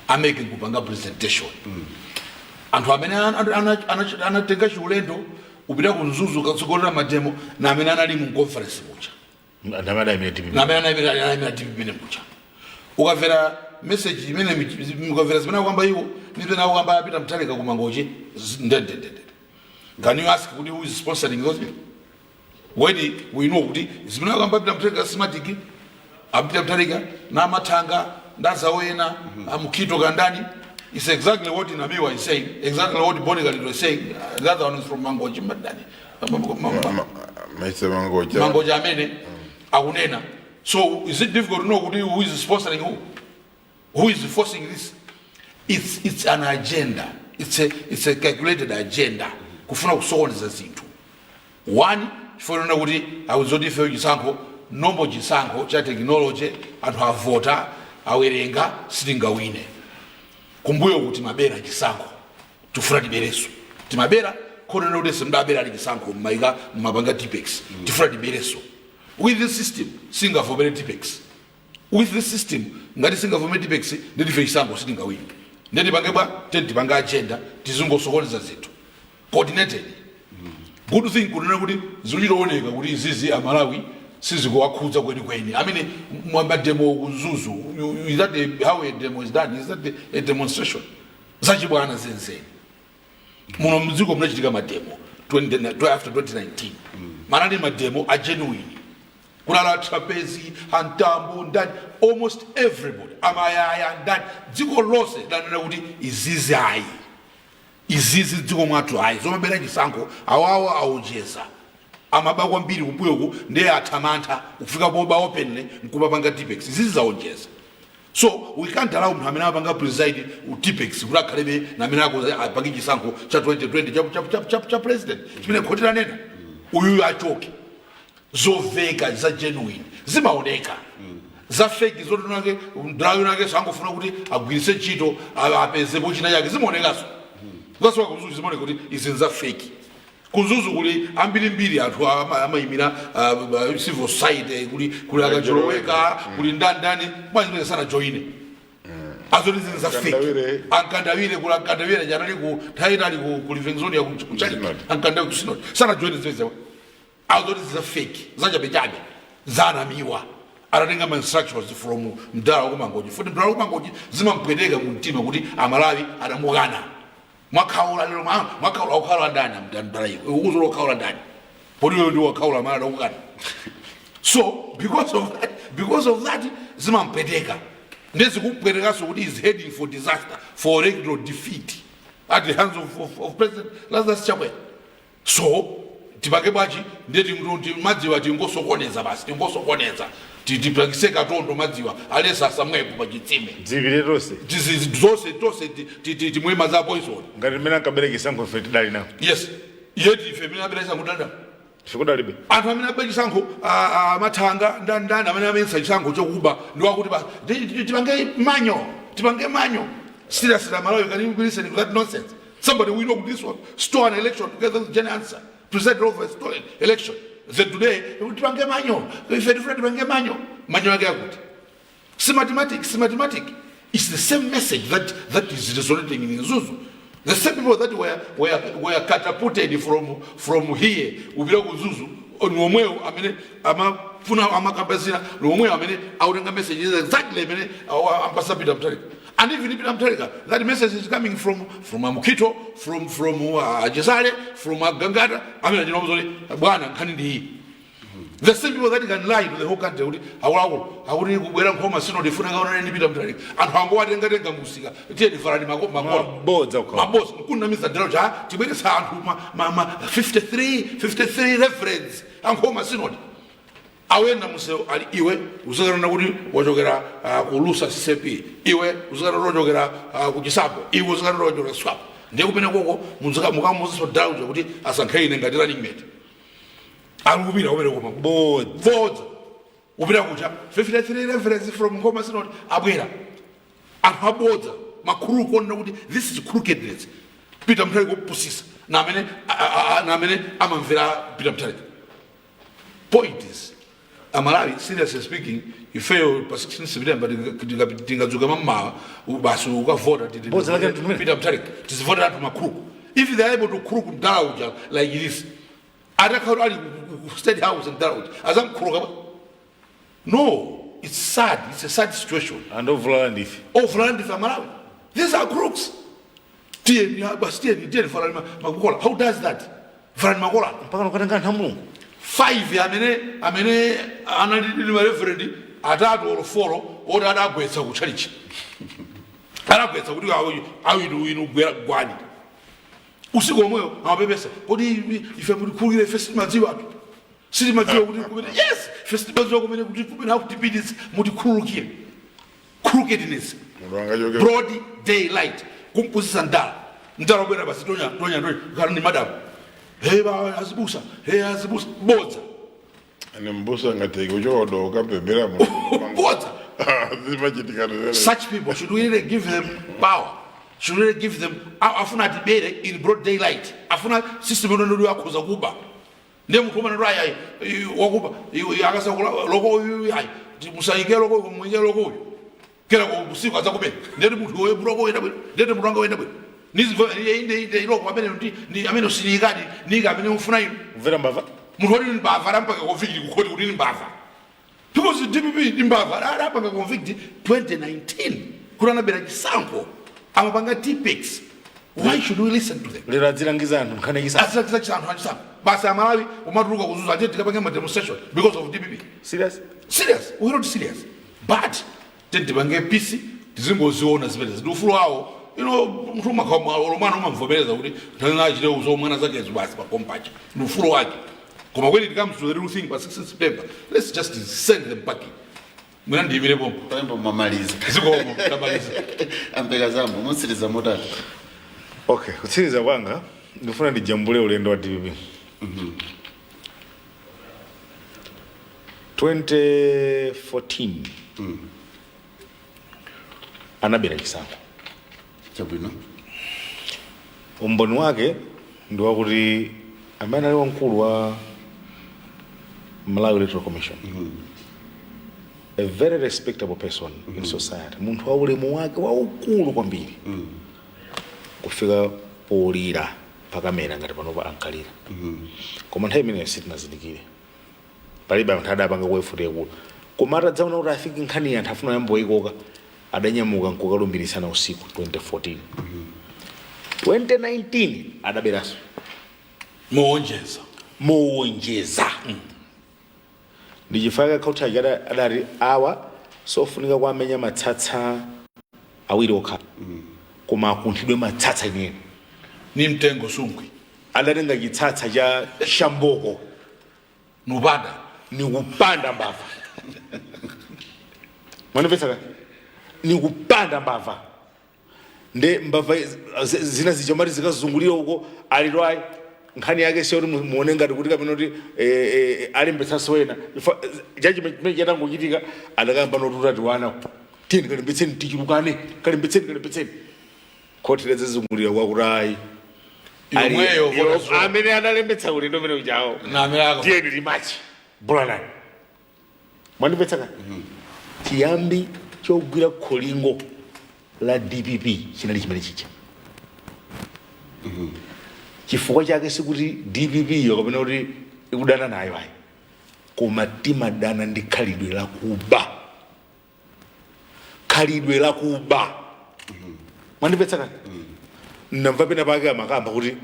ameke kupanga presentation anthu amene anatenga chiulendo upita kunzuzu katsogolera mademo na amene anali mu conference mucha ndamada imene mucha ukavera message imene ukavera zimene kwamba iwo nipe nawo kwamba apita mtalika kumangoje ndendende. Can you ask who is sponsoring those people? When we know kuti zimene kwamba apita mtalika simatiki apita mtalika na matanga ndazawena amukito kandani. It's exactly what Inamiwa is saying, exactly what Bonigal is saying. The other one is from Mangoji Madani. Mangoja Mene, Aunena. So is it difficult to know who is sponsoring who? Who is forcing this? It's an agenda. It's a calculated agenda. Kufuna kusonza zintu. One, for nobody, I was already for Jisanko, Nombo Jisanko, cha technology, and have voter, awerenga, sitting awine. Kumbuyo kuti mabera chisanko tufuna libereso timabera kono no dese mbabera chisanko maiga mabanga tipex tufuna libereso with this system singa for tipex with this system ngati singa for tipex ndi dife chisanko sitinga wini ndi bangeba tenti banga agenda tizungo sokoneza zetu coordinated good thing kunena kuti zililooneka kuti izizi Amalawi siziko wakhudza kweni. I mean mwamba demo kunzuzu is that how a demo is done? Is that a demonstration? Zachibwana zenze muno muziko mnachitika mademo after 2019 manani mademo are genuine kulala trapezi antambo ndani almost everybody amayaya ndani dziko lose danena kuti izizi dziko mwatu ayi zomabera chisanko awawa aujeza amabakwa mbiri kupuyoko ndiye athamantha kufika poba openly nkubapanga tipex zizaonjeza So we can't allow munthu amene apanga preside utipex kuti akhalebe na amene apange chisankho cha 2020 cha president chimene khoti lanena uyu achoke. Zoveka za genuine zimaoneka za fake zotunake mdrawi nake sangofuna kuti agwirise ntchito apezepo china chake zimaonekaso. That's why kuzuzu zimaoneka kuti izinza fake. Kuzuzu kuli ambirimbiri anthu amayimira civil society kuli akachiloweka kuli ndani mwazimene sana joine azoti zinza fake ankandawire kula ankandawire janali ku taitali ku living zone ya kuchali ankandawire ku sinod sana joine zizewa azoti zinza fake zachabechabe zanamiwa aratenga ma instructions from mdala kumangoji futi mdala kumangoji zimampweteka kumtima kuti amalawi adamukana mwakaula lero mwakaula ukhala ndani mdala iwe ukuzo ukhala ndani podi wewe ndio ukhala mara ukana. So because of that zimampweteka ndezi kupweteka so kuti is heading for disaster for electoral defeat at the hands of President Lazarus Chakwera. So tipake bwachi ndeti mtu madziwa tingosokoneza basi tingosokoneza tipakise katondo madziwa alesa samwepo pachitsime dzivire rose zose timwema za poison ngati mena kabereki sango feti dali na. Yes yeti ife mina bereki sango danda fikudalibe anthu amene abereki sango mathanga ndani amene amensa chisango chokuba ndiwakuti basi tipange manyo seriously Malawi, can you listen to that nonsense? Somebody we know this one stole an election together with Gen answer presided over a stolen election. Then today tipange manyo if a different tipange manyo yake akuti si mathematic. It's the same message that is resonating in Zuzu. The same people that were catapulted from here ubira kuzuzu nomwe amene amafuna amakapasina nomwe amene autenga messages exactly amene ampasa Peter Mutharika. And even Peter Mutharika, that message is coming from Amukito, from Ajazale, from Gangata. I mean, you know, bwana nkhani ndi. The same people that can lie to the whole country. Awuri kubwera nkoma sino ndifuna kaona ndi Peter Mutharika. Anthu ango atenga musika. Tiye farani mabodza ukho. Maboss kuna Mr. Daloja tibwekesa anthu 53 reference ankoma sino. Awenda museo ali iwe uzakana kuti wachokera kulusa CCP iwe uzakana wachokera kuchisapo iwe uzakana wachokera swap ndiye kupena koko mukamuziso Daloja kuti asankhaine ngati running mate alukupira kupera koma bodza upira kucha 53 reference from Ngoma Sinod abwera anthu abodza makhulu kuona kuti this is crookedness. Peter Mutharika kupusisa na amene amamvera Peter Mutharika. Point is Malawi, seriously speaking, if you pass 16 September, tingadzuka mama basi ukavota Peter Mutharika tis voted to crook. If they are able to crook Daloja like this, atakali state house in Daloja as I'm crook. No, it's sad. It's a sad situation. And overland if Malawi, these are crooks. How does that? Five amene anadili referendum atatu or four or adagwetsa kuchalichi adagwetsa kuti awidu inu gwani usiku omweyo amapepesa kodi ife muri kulire festival madziwa sili madziwa kuti kumene yes festival madziwa kumene kuti kumene akutipidisa muti kulukire crookedness broad daylight kumpusisa ndala kwera basi tonya kana ni madam heba azibusa bodza ane mbusa ngateke uchodo kapembera mu bodza zimachitikana. Such people, should we really give them power? Should we really give them afuna debate in broad daylight? Afuna system ndo yakuza kuba ndiye mtu mwana raya wakuba yakasa loko yayi musaike loko mwinge loko kera ko usiku aza kubeka ndiye mtu we broko wenda ndiye mtu wanga wenda nizivo inde loko amene ndi amene usinikadi nika amene ufuna ino vera mbava mtu wali mbava rampaka convict kukoti kuti mbava because the DPP mbava rampaka convict 2019 kurana bera chisanko amapanga TPX. Why should we listen to them? Lera zilangiza anthu nkhana kisa Asilangiza chisanko hanjisa basi Malawi umatuluka kuzuza ati tikapanga ma demonstration because of DPP. Serious, we're not serious, but tentipange peace tizingoziona zimene zidufulu awo mtu makamwana umamvomereza kuti tana achite uzomwana zake zibasi pa kompacha ndufulu wake koma when it comes to the real thing by 16 September let's just send them packing mwina ndiyimire pompo pambo mamaliza zikomo tabaliza ambeka zambo mutsiriza motani. Okay, kutsiriza kwanga ndifuna ndijambule ulendo wa DPP. 2014 anabera chisankho chabwino. umboni wake ndi wakuti amene ali wamkulu wa Malawi Electoral Commission, a very respectable person in society, munthu wa ulemu wake waukulu kwambiri, kufika polira pakamera ngati panopa ankalira. Koma nthawi imeneyo sitinazindikire, palibe anthu adapanga kuefute yakulu, koma atadzaona kuti afike nkhani ya anthu afuna yamboyikoka adanyamuka nkukalumbirisana usiku 2014. 2019 adaberaso moonjeza ndichifaka kauti achada adati awa sofunika kuamenya matsatsa awiri okha koma akunthidwe matsatsa inene ni mtengo sungwi adatenga chitsatsa cha shamboko nupanda ni kupanda mbava mwanipesa ni kupanda mbava nde mbava zina zichomari zikazungulira uko alirwai nkhani yake sio muone ngati kuti kapena kuti alimbetsa wena jaji mejetango chitika adakamba notutati wana tini kalimbetseni tichulukane kalimbetseni koti lezezungulira kwakurai imweyo amene analembetsa ulendo mene ujawo ndiye ndi machi bulana mwanipetsa chiyambi chogwira kholingo la DPP chinali chimene chicha. Chifukwa chake sikuti DPP yo kapena kuti ikudana nayo ayi, koma timadana ndi khalidwe la kuba mwandipetsa kani namva pena pake amakamba kuti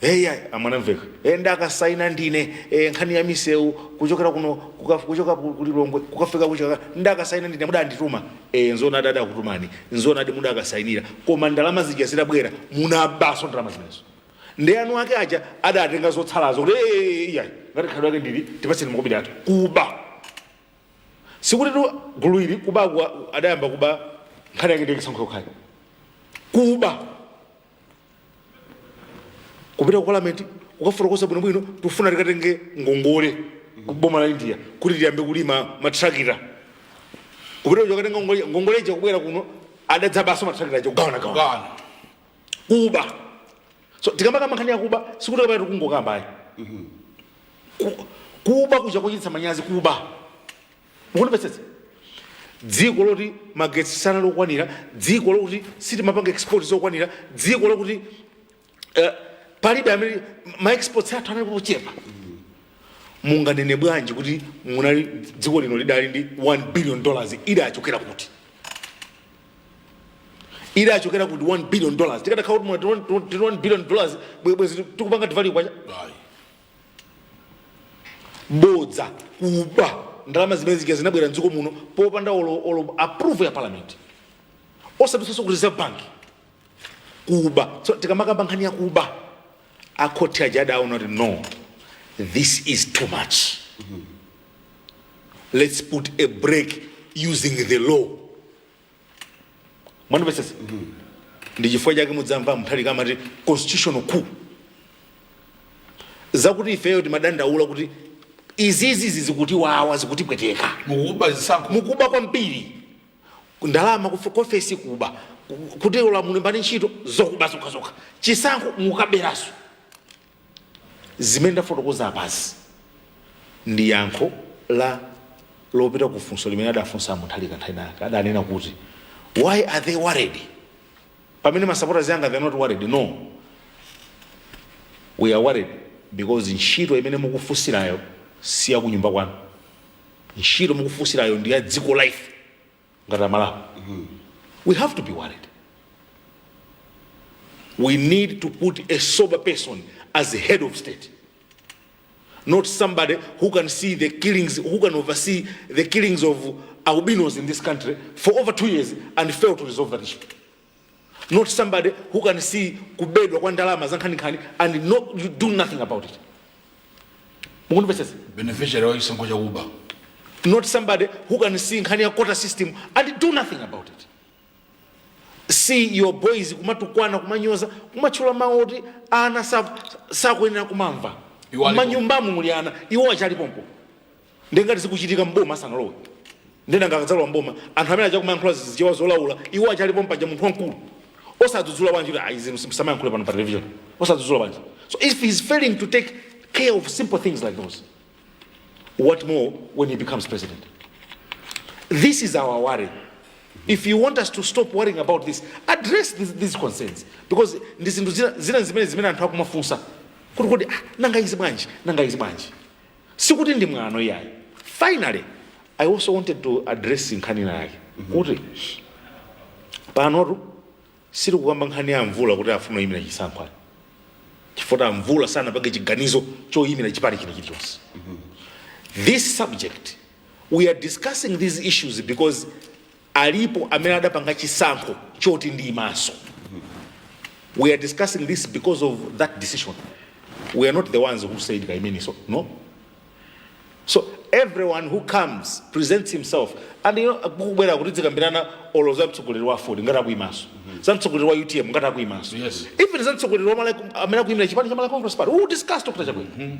heya amwanamveka ndakasaina ndine nkhani ya misewu kuchokera kuno kuchoka kulilongwe kukafika kuchaka ndakasaina ndine mudandituma nzona dada kutumani nzona ndi mudakasainira koma ndalama zija zitabwera munabaso ndalama zimenezo ndi anu ake aja adatenga zotsalazo kuti iya ngati khalidwe yake ndili tipatseni makobiri athu kuba sikuti tu gulu ili kuba adayamba kuba nkhani yake ndi chisankho chokhacho kuba kupita ku parliament ukafotokoza bwinobwino tufuna tikatenge ngongole kuboma la India kuti tiyambe kulima matrakita kupita kukatenga ngongole ija kubwera kuno adadzabaso matrakita aja kugawana kuba. So tikambaka nkhani ya kuba sikuti kapita kungokamba ayi kuba kuja kuchititsa manyazi kuba mukunipetsetse dziko loti magetsi sana lokwanira, dziko lokuti sitimapanga export zokwanira, dziko lokuti palibe amene ma exports athu anali kuchepa. Munganene bwanji kuti munali dziko lino lidali ndi $1 billion ida achokera kuti? Ida achokera kuti $1 billion. Tikadakhala kuti $1 billion bwezi tikupanga value kwacha? Bodza kuba ndalama zimene zija zinabwera mdziko muno popanda olo approve ya parliament. Osabiso ku Reserve Bank. Kuba. So tikamakamba nkhani ya kuba. Akoti ajada au not no. This is too much. Let's put a break using the law. Mwana besese. Ndijifua jake mudzamva mthali kama ti constitutional coup. Zakuti ifeyo ti madanda ula kuti izizi zikuti wawa zikuti pweteka. Mukuba zisanko. Mukuba kwa mpiri. Ndalama kufesi kuba. Kuti ula mulimbani nchito zokuba zoka. Chisanko mukaberaso. Zimenda fotokoza apazi ndi yankho la lopita kufunso limene adafunsa muthalika nthainaka adanena kuti why are they worried? Pamene ma supporters yanga they're not worried. No, we are worried because ntchito imene mukufunsirayo si ya kunyumba kwanu, ntchito mukufunsirayo ndi ya dziko life ngati Malawi. We have to be worried. We need to put a sober person as the head of state, not somebody who can see the killings, who can oversee the killings of albinos in this country for over 2 years and fail to resolve that issue. Not somebody who can see kubedwa kwa ndalama za nkhani and not do nothing about it. Beneficiary wa chisankho cha kuba. not somebody who can see nkhani ya quota system and do nothing about it. See your boys kumatukwana kumanyoza kumachula maoti ana sakuyenera kumamva manyumbamu muli ana iwo achalipopo ndengati zikuchitika mboma asanalowe ndena ngakadzalwa mboma anthu amene achakumankhula zizichiwa zolaula iwo achalipopo paja munthu wankulu osadzudzula bwanji kuti aizi msamayankhule pano pa television osadzudzula bwanji. So if he's failing to take care of simple things like those, what more when he becomes president? This is our worry. If you want us to stop worrying about this, address these concerns, because zina zimene anthu akumafunsa kuti nanga izi bwanji sikuti ndi mwano yayi. Finally, I also wanted to address nkhani yake kuti panotu siri kukamba nkhani ya mvula kuti afuna imira chisankho chifukwa mvula sana pake chiganizo choyimira chipani chilichonse. This subject, we are discussing these issues because alipo amene adapanga chisankho choti ndi maso. We are discussing this because of that decision. We are not the ones who said kaimeni so no. So everyone who comes presents himself, and you know kubwera kuti tikambirana oloza mtsogoleri wa Ford ngata kuimaso za mtsogoleri wa UTM ngata kuimaso. Yes. Even za mtsogoleri wa Malawi amene kuimira chipani cha Malawi Congress Party, who discuss Dr. Chakwera,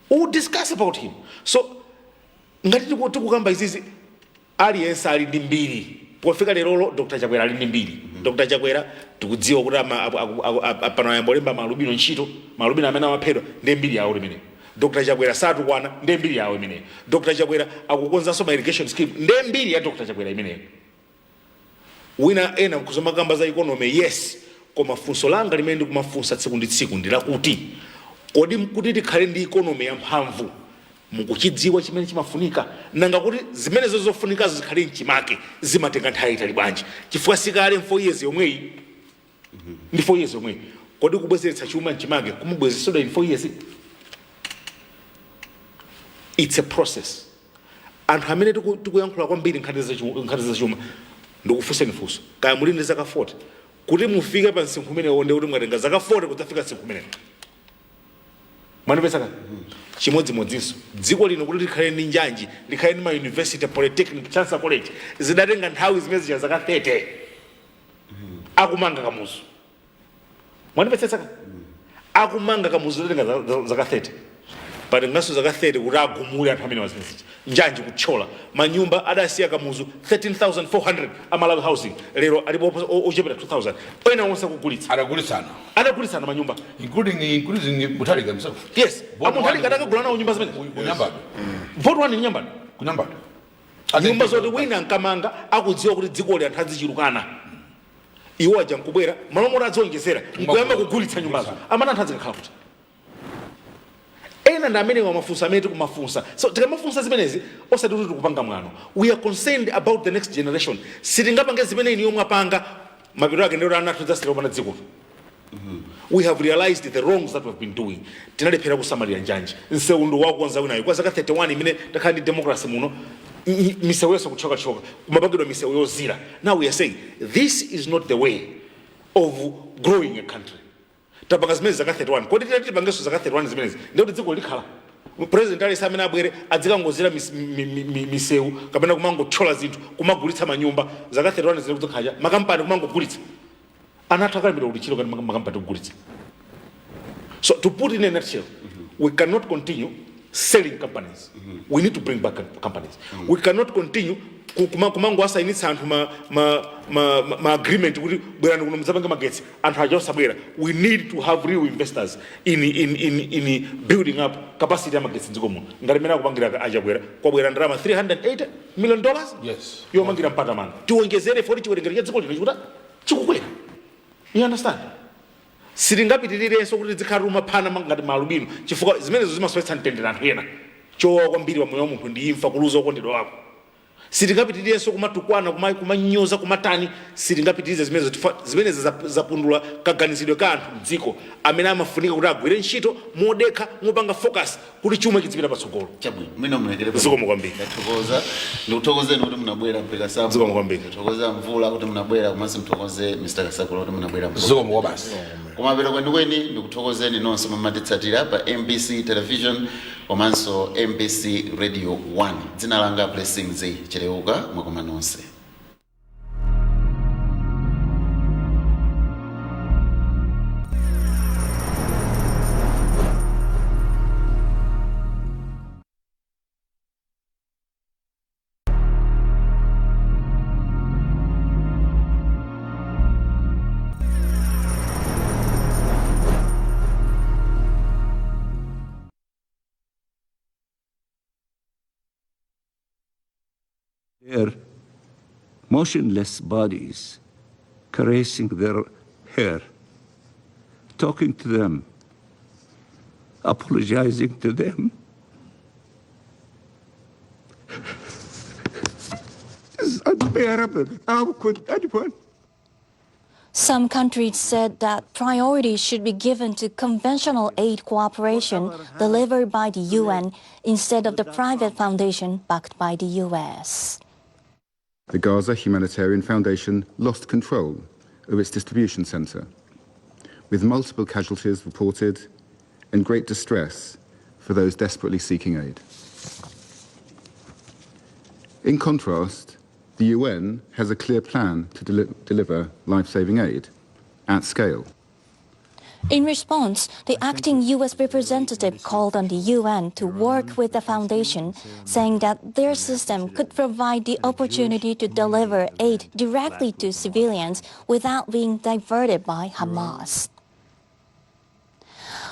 who discuss about him. So ngati tikukamba izizi aliyense ali ndi mbiri pofika lero Dr. Chakwera ali ndi mbiri. Dr. Chakwera tikudziwa kuti pano ayambolemba malubino ntchito malubino amene amaphedwa ndi mbiri yawo limene. Dr. Chakwera satukwana ndi mbiri yawo imene. Dr. Chakwera akukonzanso ma irrigation scheme ndi mbiri ya Dr. Chakwera imene. Wina ena kuzoma kamba za economy, yes, koma funso langa limene ndikumafunsa tsiku ndi tsiku ndilakuti kodi mkuti tikhale ndi economy yamphamvu mukuchidziwa chimene chimafunika nanga kuti zimene zofunika zikhale mchimake zimatenga nthawi itali bwanji chifukwa sikale 4 years yomweyi ndi 4 years yomweyi kodi kubwezeretsa chuma mchimake kumubwezeretsa in 4 years. It's a process. Anthu amene tikuyankhula kwambiri nkhani za chuma ndikufunseni funso kaya muli ndi zaka 40 kuti mufike pa msinkhu umenewo ndi kuti mwatenga zaka 40 kudzafika msinkhu umenewo. Mwanipesa chimodzimodzinso dziko lino kuti likhale ndi njanji likhale ndi ma university polytechnic chancellor college zidatenga nthawi zimene zija zaka 30 akumanga kamuzu. Mwanipesa akumanga kamuzu zidatenga zaka 30 pali ngaso zaka 30 kuti agumule anthu amene wazinzija njanji kuchola manyumba adasiya kamuzu 13,400 amalawi housing lero alipo ochepera 2,000 ena onse kugulitsa adagulitsana manyumba including Mutalika himself. Yes, Mutalika adakagulana nyumba zimene kunyambado vote one nyambado kunyambado nyumba zoti wina nkamanga akudziwa kuti dziko li anthu azichilukana iwo aja nkubwera malomota adzonjezera nkuyamba kugulitsa nyumbazo amana anthu adzikakhala kuti ena ndi amene wamafunsa amene tikumafunsa. So tikamafunsa zimenezi osati kuti tikupanga mwano, we are concerned about the next generation. Sitingapange zimene iniyo mwapanga mapiro ake ndero anathu zasira opanda dziko. We have realized the wrongs that we have been doing. Tinalephera kusamalira njanji nsewundo wakukonza winayo kwa zaka 31 imene takhala ndi democracy muno misewu yonse kuchoka kumapangidwa misewu yozira. Now we are saying this is not the way of growing a country. Tapanga zimene zaka 31 kodi tipangeso zaka 31 zimenezi ndikuti dziko likhala president ali samene abwere adzikangozira misewu kapena kumangothyola zinthu kumagulitsa manyumba zaka 31 zile kudzakhaja makampani kumangogulitsa anathu akalimbira kuti chilo kana makampani kugulitsa. So to put in a nutshell, we cannot continue selling companies. We need to bring back companies. We cannot continue kumango asayinitsa anthu ma agreement kuti bwerani kuno muzapanga magetsi anthu ajosabwera. We need to have real investors in building up capacity ya magetsi dziko muno ngati mena kupangira ajabwera kwabwera ndalama $380 million. Yes, yomangira mpata manga tiwongezere for chiwerengero cha dziko lino chikuta chikukwera. You understand? Siringapitirirenso kuti zikhaluma phana ngati malubino chifukwa zimenezo zimaswetsa mtendere anthu ena chowa kwambiri wa moyo wa munthu ndi imfa kuluza okondedwa wako. Siringapitirirenso kumatukwana kumanyoza kumatani siringapitirize zimenezo zapundula kaganizidwe ka anthu mdziko amene amafunika kuti agwire ntchito modekha mopanga focus kuti chuma chizipita patsogolo. Chabwino mina munekelepa zikomo kwambiri ndikuthokozeni kuti munabwera mpeka sabu. Zikomo kwambiri ndikuthokoza Mvula kuti munabwera komanso mthokoze Mr. Kasakula kuti munabwera mpaka. Zikomo kwabasi kumapero kwenikweni ndikuthokozeni nonse mumatitsatira pa MBC television komanso MBC Radio 1. Dzina langa Blessings Chereuka, mwakoma nonse. Their motionless bodies, caressing their hair, talking to them, apologizing to them. It's unbearable. How could anyone? Some countries said that priority should be given to conventional aid cooperation delivered by the UN instead of the private foundation backed by the US. The Gaza Humanitarian Foundation lost control of its distribution centre, with multiple casualties reported and great distress for those desperately seeking aid. In contrast, the UN has a clear plan to deliver life-saving aid at scale. In response, the acting U.S. representative called on the UN to work with the foundation, saying that their system could provide the opportunity to deliver aid directly to civilians without being diverted by Hamas.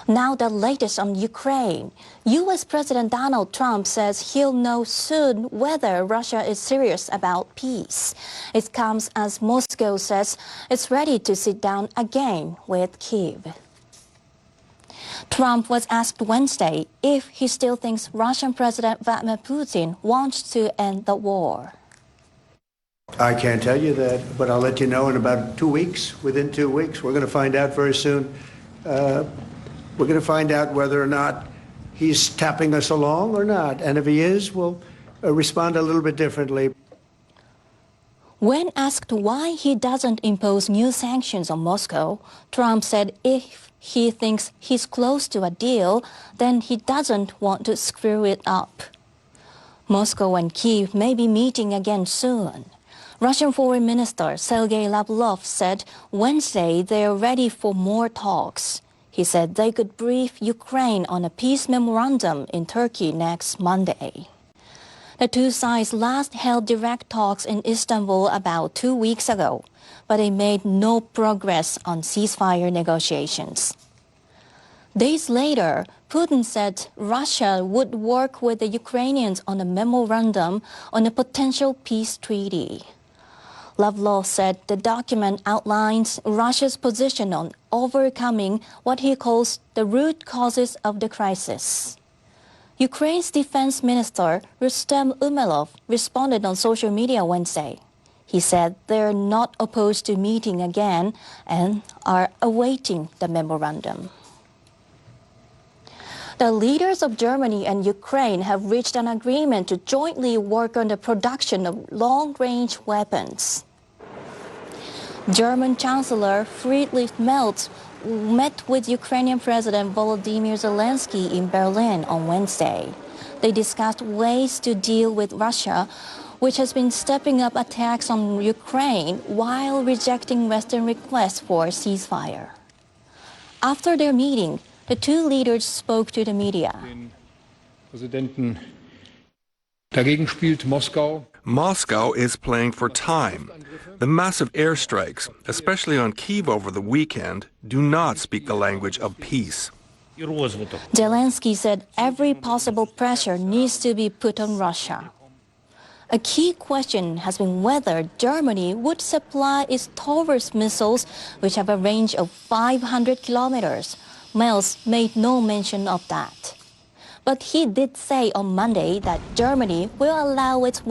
Now the latest on Ukraine. U.S. President Donald Trump says he'll know soon whether Russia is serious about peace. It comes as Moscow says it's ready to sit down again with Kyiv. Trump was asked Wednesday if he still thinks Russian President Vladimir Putin wants to end the war. I can't tell you that, but I'll let you know in about 2 weeks. Within 2 weeks, we're going to find out very soon. We're going to find out whether or not he's tapping us along or not. And if he is, we'll respond a little bit differently. When asked why he doesn't impose new sanctions on Moscow, Trump said if he thinks he's close to a deal, then he doesn't want to screw it up. Moscow and Kyiv may be meeting again soon. Russian Foreign Minister Sergei Lavrov said Wednesday they're ready for more talks. He said they could brief Ukraine on a peace memorandum in Turkey next Monday. The two sides last held direct talks in Istanbul about 2 weeks ago, but they made no progress on ceasefire negotiations. Days later, Putin said Russia would work with the Ukrainians on a memorandum on a potential peace treaty. Lavrov said the document outlines Russia's position on overcoming what he calls the root causes of the crisis. Ukraine's defense minister Rustem Umerov responded on social media Wednesday. He said they're not opposed to meeting again and are awaiting the memorandum. The leaders of Germany and Ukraine have reached an agreement to jointly work on the production of long-range weapons. German Chancellor Friedrich Merz met with Ukrainian President Volodymyr Zelensky in Berlin on Wednesday. They discussed ways to deal with Russia, which has been stepping up attacks on Ukraine while rejecting Western requests for a ceasefire. After their meeting, the two leaders spoke to the media. Moscow is playing for time. The massive airstrikes, especially on Kyiv over the weekend, do not speak the language of peace. Zelensky said every possible pressure needs to be put on Russia. A key question has been whether Germany would supply its Taurus missiles, which have a range of 500 kilometers. Merz made no mention of that. But he did say on Monday that Germany will allow its